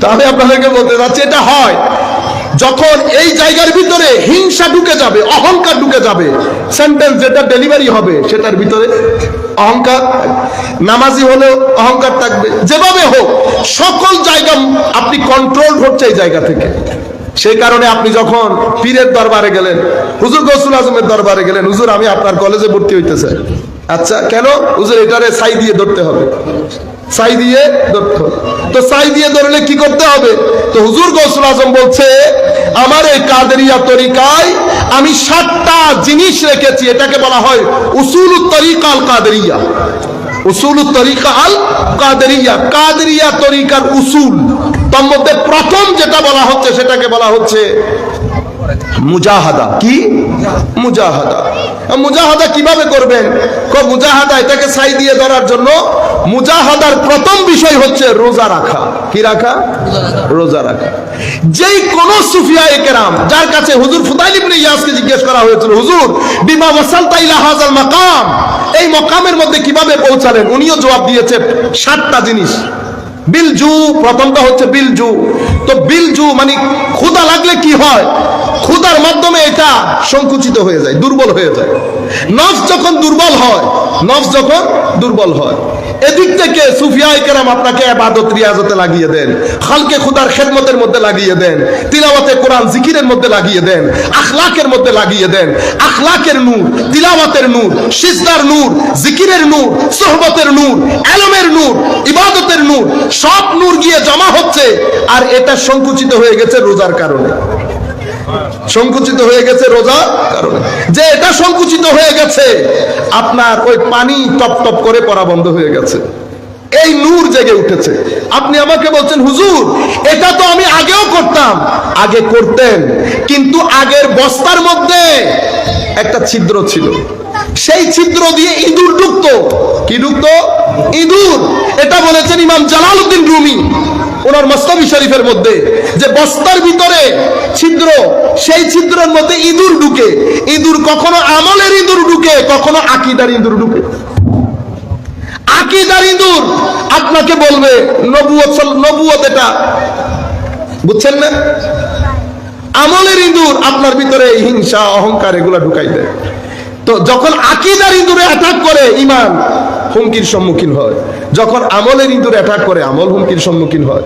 Speaker 1: তাহলে আপনাদেরকে বলতে যাচ্ছি, এটা হয় যখন এই জায়গার ভিতরে হিংসা ঢুকে যাবে, অহংকার ঢুকে যাবে, সেন্টেন্স যেটা ডেলিভারি হবে সেটার ভিতরে অহংকার। নামাজি হলেও অহংকার থাকবে, যেভাবে হোক সকল জায়গা আপনি কন্ট্রোল হচ্ছে এই জায়গা থেকে। সেই কারণে আপনি যখন পীরের দরবারে গেলেন, হুজুর গৌসুল আজমের দরবারে গেলেন, হুজুর আমি আপনার কলেজে ভর্তি হইতে চাই, আচ্ছা কেন হুজুর এটারে ছাই দিয়ে ধরতে হবে, ছাই দিয়ে ধরতে হবে, তো ছাই দিয়ে ধরলে কি করতে হবে? তো হুজুর গৌসুল আজম বলছে আমার এই কাদেরিয়া তরিকায় আমি 7টা জিনিস রেখেছি, এটাকে বলা হয় উসুলুত তরিকা আল কাদেরিয়া। উসুলুত তরিকা আল কাদেরিয়া, কাদেরিয়া তরিকার উসুল। তার মধ্যে প্রথম যেটা বলা হচ্ছে সেটাকে বলা হচ্ছে মুজাহাদা। কি মুজাহাদা? মুজাহাদা কিভাবে করবেন? মুজাহাদা এটাকে ছাই দিয়ে ধরার জন্য মুজাহাদার প্রথম বিষয় হচ্ছে রোজা রাখা। কি রাখা? রোজা রাখা। যেই কোন সুফিয়ায়ে কেরাম যার কাছে হুজুর ফুদাইল ইবনে ইয়াসকে জিজ্ঞেস করা হয়েছিল, হুজুর বিমা ওয়াসালতা ইলা হাযাল মাকাম, এই মাকামের মধ্যে কিভাবে পৌঁছালেন? উনিও জবাব দিয়েছে 7টা জিনিস। বিলজু, প্রথমটা হচ্ছে বিলজু। তো বিলজু মানে ক্ষুধা লাগলে কি হয়? ক্ষুধার মাধ্যমে এটা সংকুচিত হয়ে যায়, দুর্বল হয়ে যায়। নফস যখন দুর্বল হয়, নফস যখন দুর্বল হয়, এদিক থেকে সুফিয়ায়ে কেরাম আপনাকে ইবাদত রিয়াজতে লাগিয়ে দেন, খালকে খুদার খেদমতের মধ্যে লাগিয়ে দেন, তিলাওয়াতে কোরআন জিকিরের মধ্যে লাগিয়ে দেন, আখলাকের মধ্যে লাগিয়ে দেন। আখলাকের নূর, তিলাওয়াতের নূর, সিজদার নূর, জিকিরের নূর, সোহবতের নূর, ইলমের নূর, ইবাদতের নূর, সব নূর গিয়ে জমা হচ্ছে। আর এটা সংকুচিত হয়ে গেছে রোজার কারণে, সংকুচিত হয়ে গেছে রোজার কারণে। যে এটা সংকুচিত হয়ে গেছে, আপনার ওই পানি টপ টপ করে পড়া বন্ধ হয়ে গেছে, এই নূর জেগে উঠেছে। আপনি আমাকে বলছেন হুজুর এটা তো আমি আগেও করতাম। আগে করতেন, কিন্তু আগের বস্তার মধ্যে একটা ছিদ্র ছিল, সেই ছিদ্র দিয়ে ইঁদুর ঢুকতো। কি ঢুকতো? ইঁদুর। এটা বলেছেন ইমাম জালালউদ্দিন রুমি ওনার মসনবী শরীফের মধ্যে, যে বস্তার ভিতরে ছিদ্র, সেই ছিদ্রের মধ্যে ইঁদুর ঢুকে। ইঁদুর কখনো আমলের ইঁদুর ঢুকে, কখনো আকীদার ইঁদুর ঢুকে। আকীদার ইঁদুর আপনাকে বলবে নবুয়ত, নবুয়ত এটা বুঝছেন না? আমলের ইঁদুর আপনার ভিতরে হিংসা, অহংকার এগুলা ঢুকাই দেয়। তো যখন আকীদার ইঁদুরে অ্যাটাক করে, ঈমান হুমকির সম্মুখীন হয়। যখন আমলের ইঁদুর অ্যাটাক করে, আমল হুমকির সম্মুখীন হয়।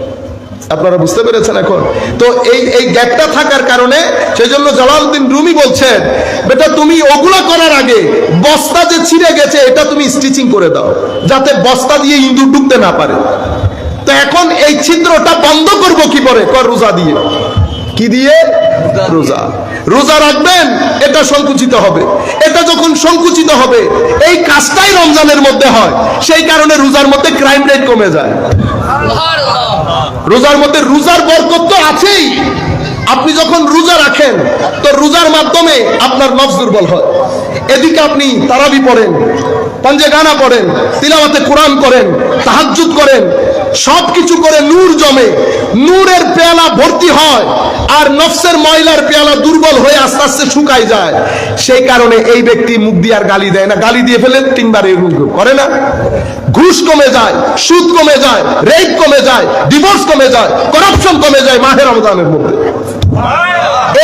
Speaker 1: আপনারা বুঝতে পেরেছেন এখন? তো এই গ্যাপটা থাকার কারণে সেই জন্য জালালউদ্দিন রুমি বলছেন, বেটা তুমি ওগুলা করার আগে বস্তা যে ছিঁড়ে গেছে এটা তুমি স্টিচিং করে দাও, যাতে বস্তা দিয়ে ইঁদুর ঢুকতে না পারে। তো এখন এই ছিদ্রটা বন্ধ করব কি করে? রোজা দিয়ে। কি দিয়ে? রোজা। রোজা রাখবেন, এটা সংকুচিত হবে। এটা যখন সংকুচিত হবে, এই কাজটাই রমজানের মধ্যে হয়, সেই কারণে রোজার মধ্যে ক্রাইম রেট কমে যায়। রোজার মধ্যে রোজার বরকত তো আছেই। আপনি যখন রোজা রাখেন, তো রোজার মাধ্যমে আপনার নফস দুর্বল হয়। এদিকে আপনি তারাবি পড়েন, পাঞ্জে গানা পড়েন, তিলাওয়াতে কোরআন করেন, তাহাজ্জুদ করেন, সবকিছু করে নূর জমে, নূরের পেয়ালা ভর্তি হয়, আর নফসের ময়লার পেয়ালা দুর্বল হয়ে আস্তে আস্তে শুকায় যায়। সেই কারণে এই ব্যক্তি মুখ দিয়ে আর গালি দেয় না, গালি দিয়ে ফেলে 3 বার এরকম করে না। ঘুষ কমে যায়, সুদ কমে যায়, রেপ কমে যায়, ডিভোর্স কমে যায়, করাপশন কমে যায় মাহে রমজানের মধ্যে।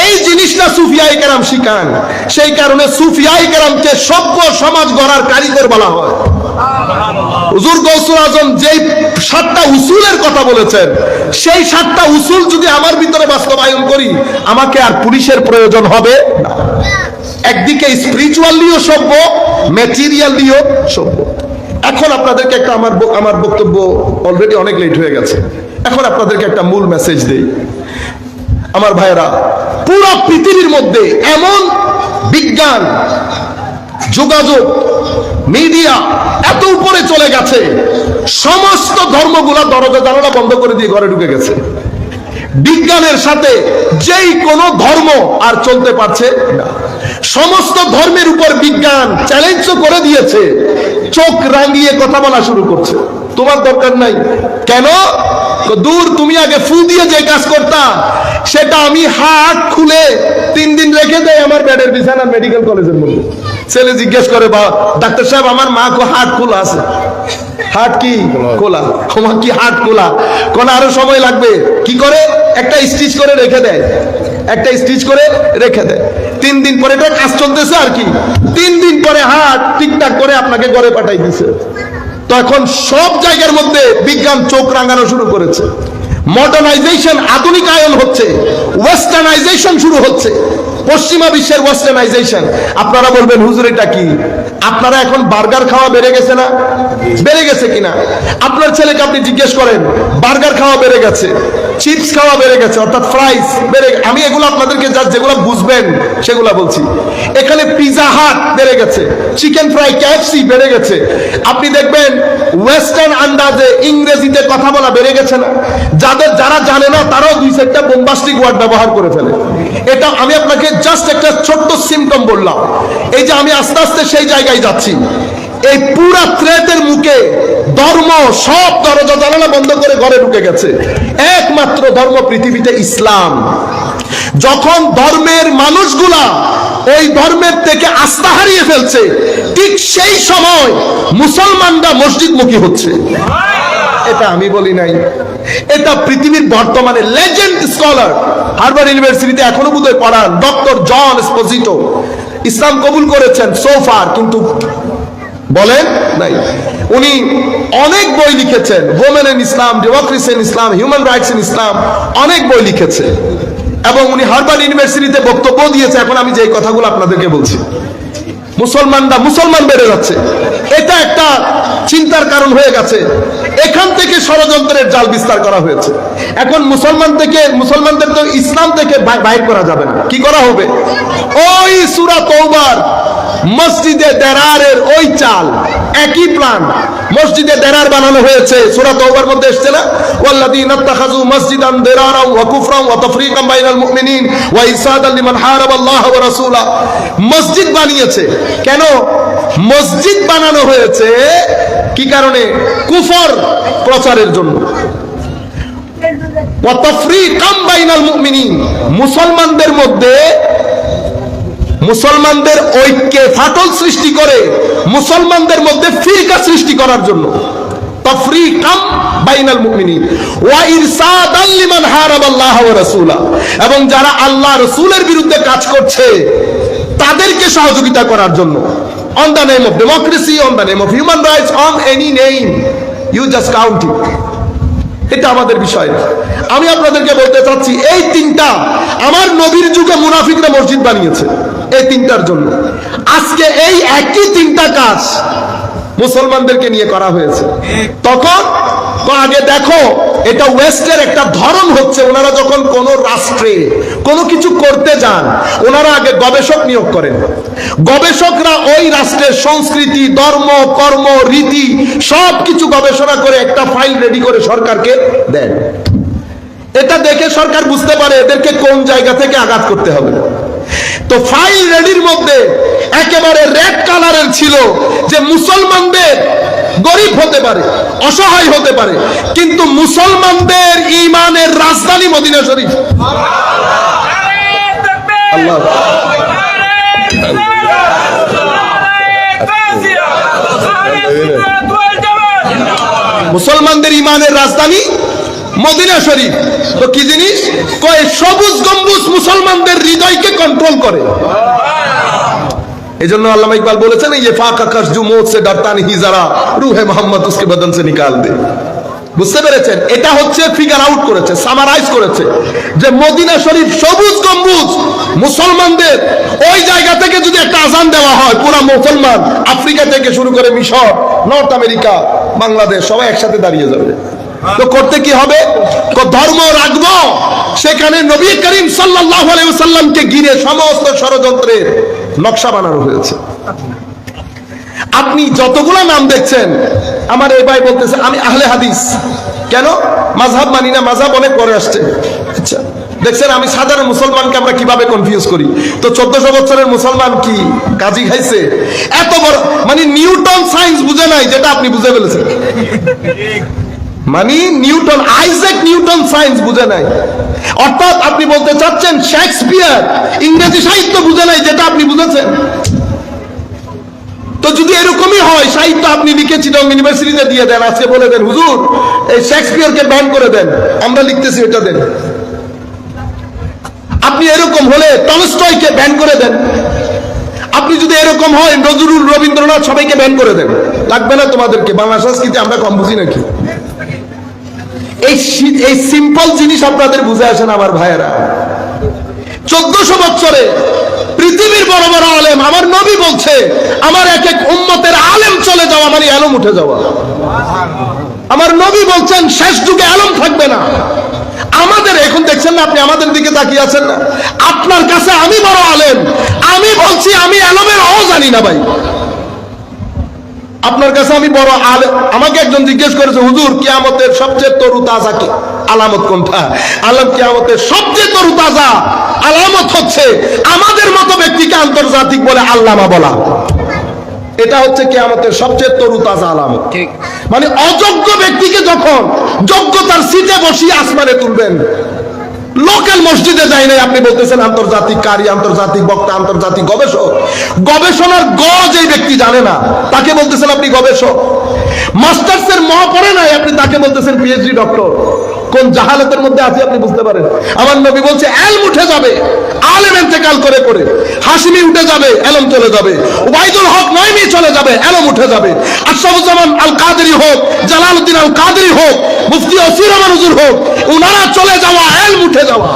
Speaker 1: এই জিনিসটা সুফিয়ায়ে কেরাম শিখান। সেই কারণে সুফিয়ায়ে কেরামকে সভ্য সমাজ গড়ার কারিগর বলা হয়। হুজুর গৌসুল আজম যেই 7টা উসুলের কথা বলেছেন, সেই 7টা উসুল যদি আমার ভিতরে বাস্তবায়ন করি, আমাকে আর পুলিশের প্রয়োজন হবে না। একদিকে স্পিরিচুয়ালিও সভ্য, ম্যাটেরিয়ালিও সভ্য। এখন আপনাদেরকে একটা আমার বক্তব্য অলরেডি অনেক লেট হয়ে গেছে, এখন আপনাদেরকে একটা মূল মেসেজ দেই। আমার ভাইয়েরা, পুরো পৃথিবীর মধ্যে এমন বিজ্ঞান, যোগাযোগ, মিডিয়া এত উপরে চলে গেছে, সমস্ত ধর্মগুলা দরজা জানালা বন্ধ করে দিয়ে ঘরে ঢুকে গেছে। বিজ্ঞানের সাথে যেই কোনো ধর্ম আর চলতে পারছে না। সমস্ত ধর্মের উপর বিজ্ঞান চ্যালেঞ্জ করে দিয়েছে, চোখ রাঙিয়ে কথা বলা শুরু করছে। তোমার দরকার নাই। কেন? দূর, তুমি আগে ফু দিয়ে যে কাজ করতা, সেটা আমি হাট খুলে 3 দিন রেখে দেয় আমার বেডের বিছানা মেডিকেল কলেজের মধ্যে। ছেলে জিজ্ঞেস করে, বা ডাক্তার সাহেব আমার মা কো হাট খোলা আছে। হাট কি খোলা? আমার কি হাট খোলা? কোন আরো সময় লাগবে। কি করে? একটা স্টিচ করে রেখে দেয়, একটা স্টিচ করে রেখে দেয়। 3 দিন পরে এটা কাজ চলতেছে আর কি, 3 দিন পরে হাট ঠিকঠাক করে আপনাকে ঘরে পাঠাই দিছে। তো এখন সব জায়গার মধ্যে বিজ্ঞান চোখ রাঙানো শুরু করেছে। মডার্নাইজেশন, আধুনিকায়ন হচ্ছে, ওয়েস্টার্নাইজেশন শুরু হচ্ছে। পশ্চিমা বিশ্বের ওয়েস্টার্নাইজেশন। আপনারা বলবেন হুজুর এটা কি? আপনারা এখন বার্গার খাওয়া বেড়ে গেছে না? বেড়ে গেছে কিনা? আপনার ছেলেকে আপনি জিজ্ঞেস করেন, বার্গার খাওয়া বেড়ে গেছে, চিপস খাওয়া বেড়ে গেছে, অর্থাৎ ফ্রাইস বেড়ে। আমি এগুলো আপনাদেরকে যেগুলো বুঝবেন সেগুলো বলছি। এখানে পিজা হাট বেড়ে গেছে, চিকেন ফ্রাই, কেএফসি বেড়ে গেছে। আপনি দেখবেন ওয়েস্টার্ন আন্দাজে ইংরেজিতে কথা বলা বেড়ে গেছে না? যারা জানে না তারাও দুই চারটা বোম্বাস্টিক ওয়ার্ড ব্যবহার করে ফেলে। এটা আমি আপনাকে জাস্ট একটা ছোট্ট সিম্পটম বললাম। এই যে আমি আস্তে আস্তে সেই জায়গায় যাচ্ছি। এই পুরা থ্রেটের মুখে ধর্ম সব দরজা জানালা বন্ধ করে ঘরে ঢুকে গেছে। একমাত্র ধর্ম পৃথিবীতে ইসলাম। যখন ধর্মের মানুষগুলা ওই ধর্মের থেকে আস্থা হারিয়ে ফেলছে, ঠিক সেই সময় মুসলমানরা মসজিদমুখী হচ্ছে। এটা আমি বলি নাই, এটা পৃথিবীর বর্তমানে লেজেন্ড স্কলার, হার্ভার্ড ইউনিভার্সিটিতে এখনো বোধহয় পড়ান, ডক্টর জন এসপোজিটো ইসলাম কবুল করেছেন সোফার, কিন্তু বলেন নাই। উনি অনেক বই লিখেছেন, women in Islam, democracy in Islam, human rights in Islam, অনেক বই লিখেছে এবং উনি হার্ভার্ড ইউনিভার্সিটিতে বক্তব্য দিয়েছে। এখন আমি যে কথাগুলো আপনাদেরকে বলছি, মুসলমান বেড়ে যাচ্ছে, এটা একটা চিন্তার কারণ হয়ে গেছে। এখান থেকে ষড়যন্ত্রের জাল বিস্তার করা হয়েছে। এখন মুসলমানদের তো ইসলাম থেকে বাইর করা যাবে না। কি করা হবে? ওই সূরা তওবার মসজিদে দেরারের ওই চাল, একই প্ল্যান মসজিদে দেরার বানানো হয়েছে। সূরা তওবার মধ্যে এসেছে না, ওয়াল্লাযীনা ইত্তাখাযু মাসজিদান দিরারাও ওয়া কুফরান ওয়া তাফরীকান বাইনাল মুমিনিন ওয়া ইরসাদান লিমান হারাবাল্লাহ ওয়া রাসূলা। মসজিদ বানিয়েছে কেন? মসজিদ বানানো হয়েছে কি কারণে? কুফর প্রচারের জন্য। ওয়া তাফরীকান বাইনাল মুমিনিন, মুসলমানদের মধ্যে মুসলমানদের ঐক্যে ফাটল সৃষ্টি করে মুসলমানদের মধ্যে ফিরকা সৃষ্টি করার জন্য। তাফরীকাম বাইনাল মুমিনিন ওয়া ইরসাদান লিমান হারাবাল্লাহ ওয়া রাসূলা, এবং যারা আল্লাহ রাসূলের বিরুদ্ধে কাজ করছে তাদেরকে সহযোগিতা করার জন্য। On the name of democracy, on the name of human rights, on any name, you just count it. এটা আমাদের বিষয় না। আমি আপনাদেরকে বলতে চাচ্ছি, এই তিনটা আমার নবীর যুগে মুনাফিকরা মসজিদ বানিয়েছে এই তিনটার জন্য। আজকে এই একই তিনটা কাজ মুসলমানদেরকে নিয়ে করা হয়েছে। তখন আগে দেখো, এটা ওয়েস্টের একটা ধরন হচ্ছে, ওনারা যখন কোন রাষ্ট্রে কোনো কিছু করতে যান, ওনারা আগে গবেষক নিয়োগ করেন। গবেষকরা ওই রাষ্ট্রের সংস্কৃতি, ধর্ম, কর্ম, রীতি সব কিছু গবেষণা করে একটা ফাইল রেডি করে সরকারকে দেন। এটা দেখে সরকার বুঝতে পারে এদেরকে কোন জায়গা থেকে আঘাত করতে হবে। তো ফাইল রেডির মধ্যে একেবারে রেড কালারের ছিল যে মুসলমানদের গরিব হতে পারে, অসহায় হতে পারে, কিন্তু মুসলমানদের ঈমানের রাজধানী মদিনা শরীফ। আল্লাহ মুসলমানদের ঈমানের রাজধানী মদিনা শরীফ। তো কি জিনিস? কয় সবুজ গম্বুজ মুসলমানদের হৃদয়কে কন্ট্রোল করে। এজন্য আল্লামা ইকবাল বলেছেন, ये फाका कश जो मौत से डरता नहीं जरा रूह मोहम्मद उसके बदन से निकाल दे। বুঝতে পেরেছেন? এটা হচ্ছে ফিগার আউট করেছে, সামারাইজ করেছে যে মদিনা শরীফ সবুজ গম্বুজ মুসলমানদের। ওই জায়গা থেকে যদি একটা আজান দেওয়া হয়, পুরা মুসলমান আফ্রিকা থেকে শুরু করে মিশর, নর্থ আমেরিকা, বাংলাদেশ সবাই একসাথে দাঁড়িয়ে যাবে। তো করতে কি হবে? ধর্ম রাখবো, সেখানে নবী করিম সাল্লাল্লাহু আলাইহি ওয়াসাল্লামকে ঘিরে সমস্ত ষড়যন্ত্রের নকশা বানানো হয়েছে। আপনি যতগুলো নাম দেখছেন, আমার এই ভাই বলতেছে আমি আহলে হাদিস, কেন মাযহাব মানি না, মাযহাব অনেক পরে আসছে। আচ্ছা, দেখছেন আমি সাধারণ মুসলমানকে আমরা কিভাবে কনফিউজ করি। তো 1400 বছরের মুসলমান কি কাজী খাইছে? এত বড় মানে নিউটন সায়েন্স বুঝে নাই, যেটা আপনি বুঝে ফেলেছেন। মানে নিউটন, আইজ্যাক নিউটন সায়েন্স বুঝে নাই। অর্থাৎ আপনি বলতে চাচ্ছেন শেক্সপিয়ার ইংরেজি সাহিত্য বুঝে নাই, যেটা আপনি বুঝেছেন। তো যদি এরকমই হয়, সাহিত্য আপনি লিখে চিটং ইউনিভার্সিটিতে দিয়ে দেন, আজকে বলে দেন হুজুর এই শেক্সপিয়ারকে ব্যান করে দেন, আমরা লিখতেছি এটা দেন। আপনি এরকম হলে টলস্টয়কে ব্যান করে দেন। আপনি যদি এরকম হয় নজরুল, রবীন্দ্রনাথ সবাইকে ব্যান করে দেন। লাগবে না তোমাদেরকে? বাংলা সংস্কৃতি আমরা কম বুঝি নাকি? এই সিম্পল জিনিস আপনাদের বুঝে আসেন আমার ভাইয়েরা। 1400 বছরে পৃথিবীর বড় বড় আলেম, আমার নবী বলছে আমার এক এক উম্মতের আলেম চলে যাওয়া মানে আলম উঠে যাওয়া। আমার নবী বলছেন শেষ যুগে আলম থাকবে না। আমাদের এখন দেখছেন না, আপনি আমাদের দিকে তাকিয়ে আছেন না, আপনার কাছে আমি বড় আলেম, আমি বলছি আমি আলমের জানি না ভাই। আপনার কাছে আমি বড় আলেম। আমাকে একজন জিজ্ঞেস করেছে, হুজুর কিয়ামতের সবচেয়ে তরু তাজা কি আলামত কোনটা? আলম কিয়ামতের সবচেয়ে তরু তাজা আলামত হচ্ছে আমাদের মতো ব্যক্তিকে আন্তর্জাতিক বলে আল্লামা বলা। এটা হচ্ছে কিয়ামতের সবচেয়ে তরু তাজা আলামত। ঠিক, মানে অযোগ্য ব্যক্তিকে যখন যোগ্যতার সিটে বসিয়ে আসমানে তুলবেন, লোকাল মসজিদে যাই নাই, আপনি বলতেছেন আন্তর্জাতিক কারি, আন্তর্জাতিক বক্তা, আন্তর্জাতিক গবেষক। গবেষণার যেই ব্যক্তি জানে না তাকে বলতেছেন আপনি গবেষক। মাস্টার্সের পড়ে নাই, আপনি তাকে বলতেছেন পিএইচডি ডক্টর। কোন জাহালাতের মধ্যে আছে আপনি বুঝতে পারেন। আমার নবী বলছে এলম উঠে যাবে, আলেম ইন্তেকাল করে করে। হাশিমি উঠে যাবে, এলম চলে যাবে। উবাইদুল হক নয়মি চলে যাবে, এলম উঠে যাবে। আশরাফুজ্জামান আল কাদেরী হোক, জালালউদ্দিন আল কাদেরী হোক, মুফতি ওসি রহমান হুজুর হোক, উনারা চলে যাওয়া, এলম উঠে যাওয়া।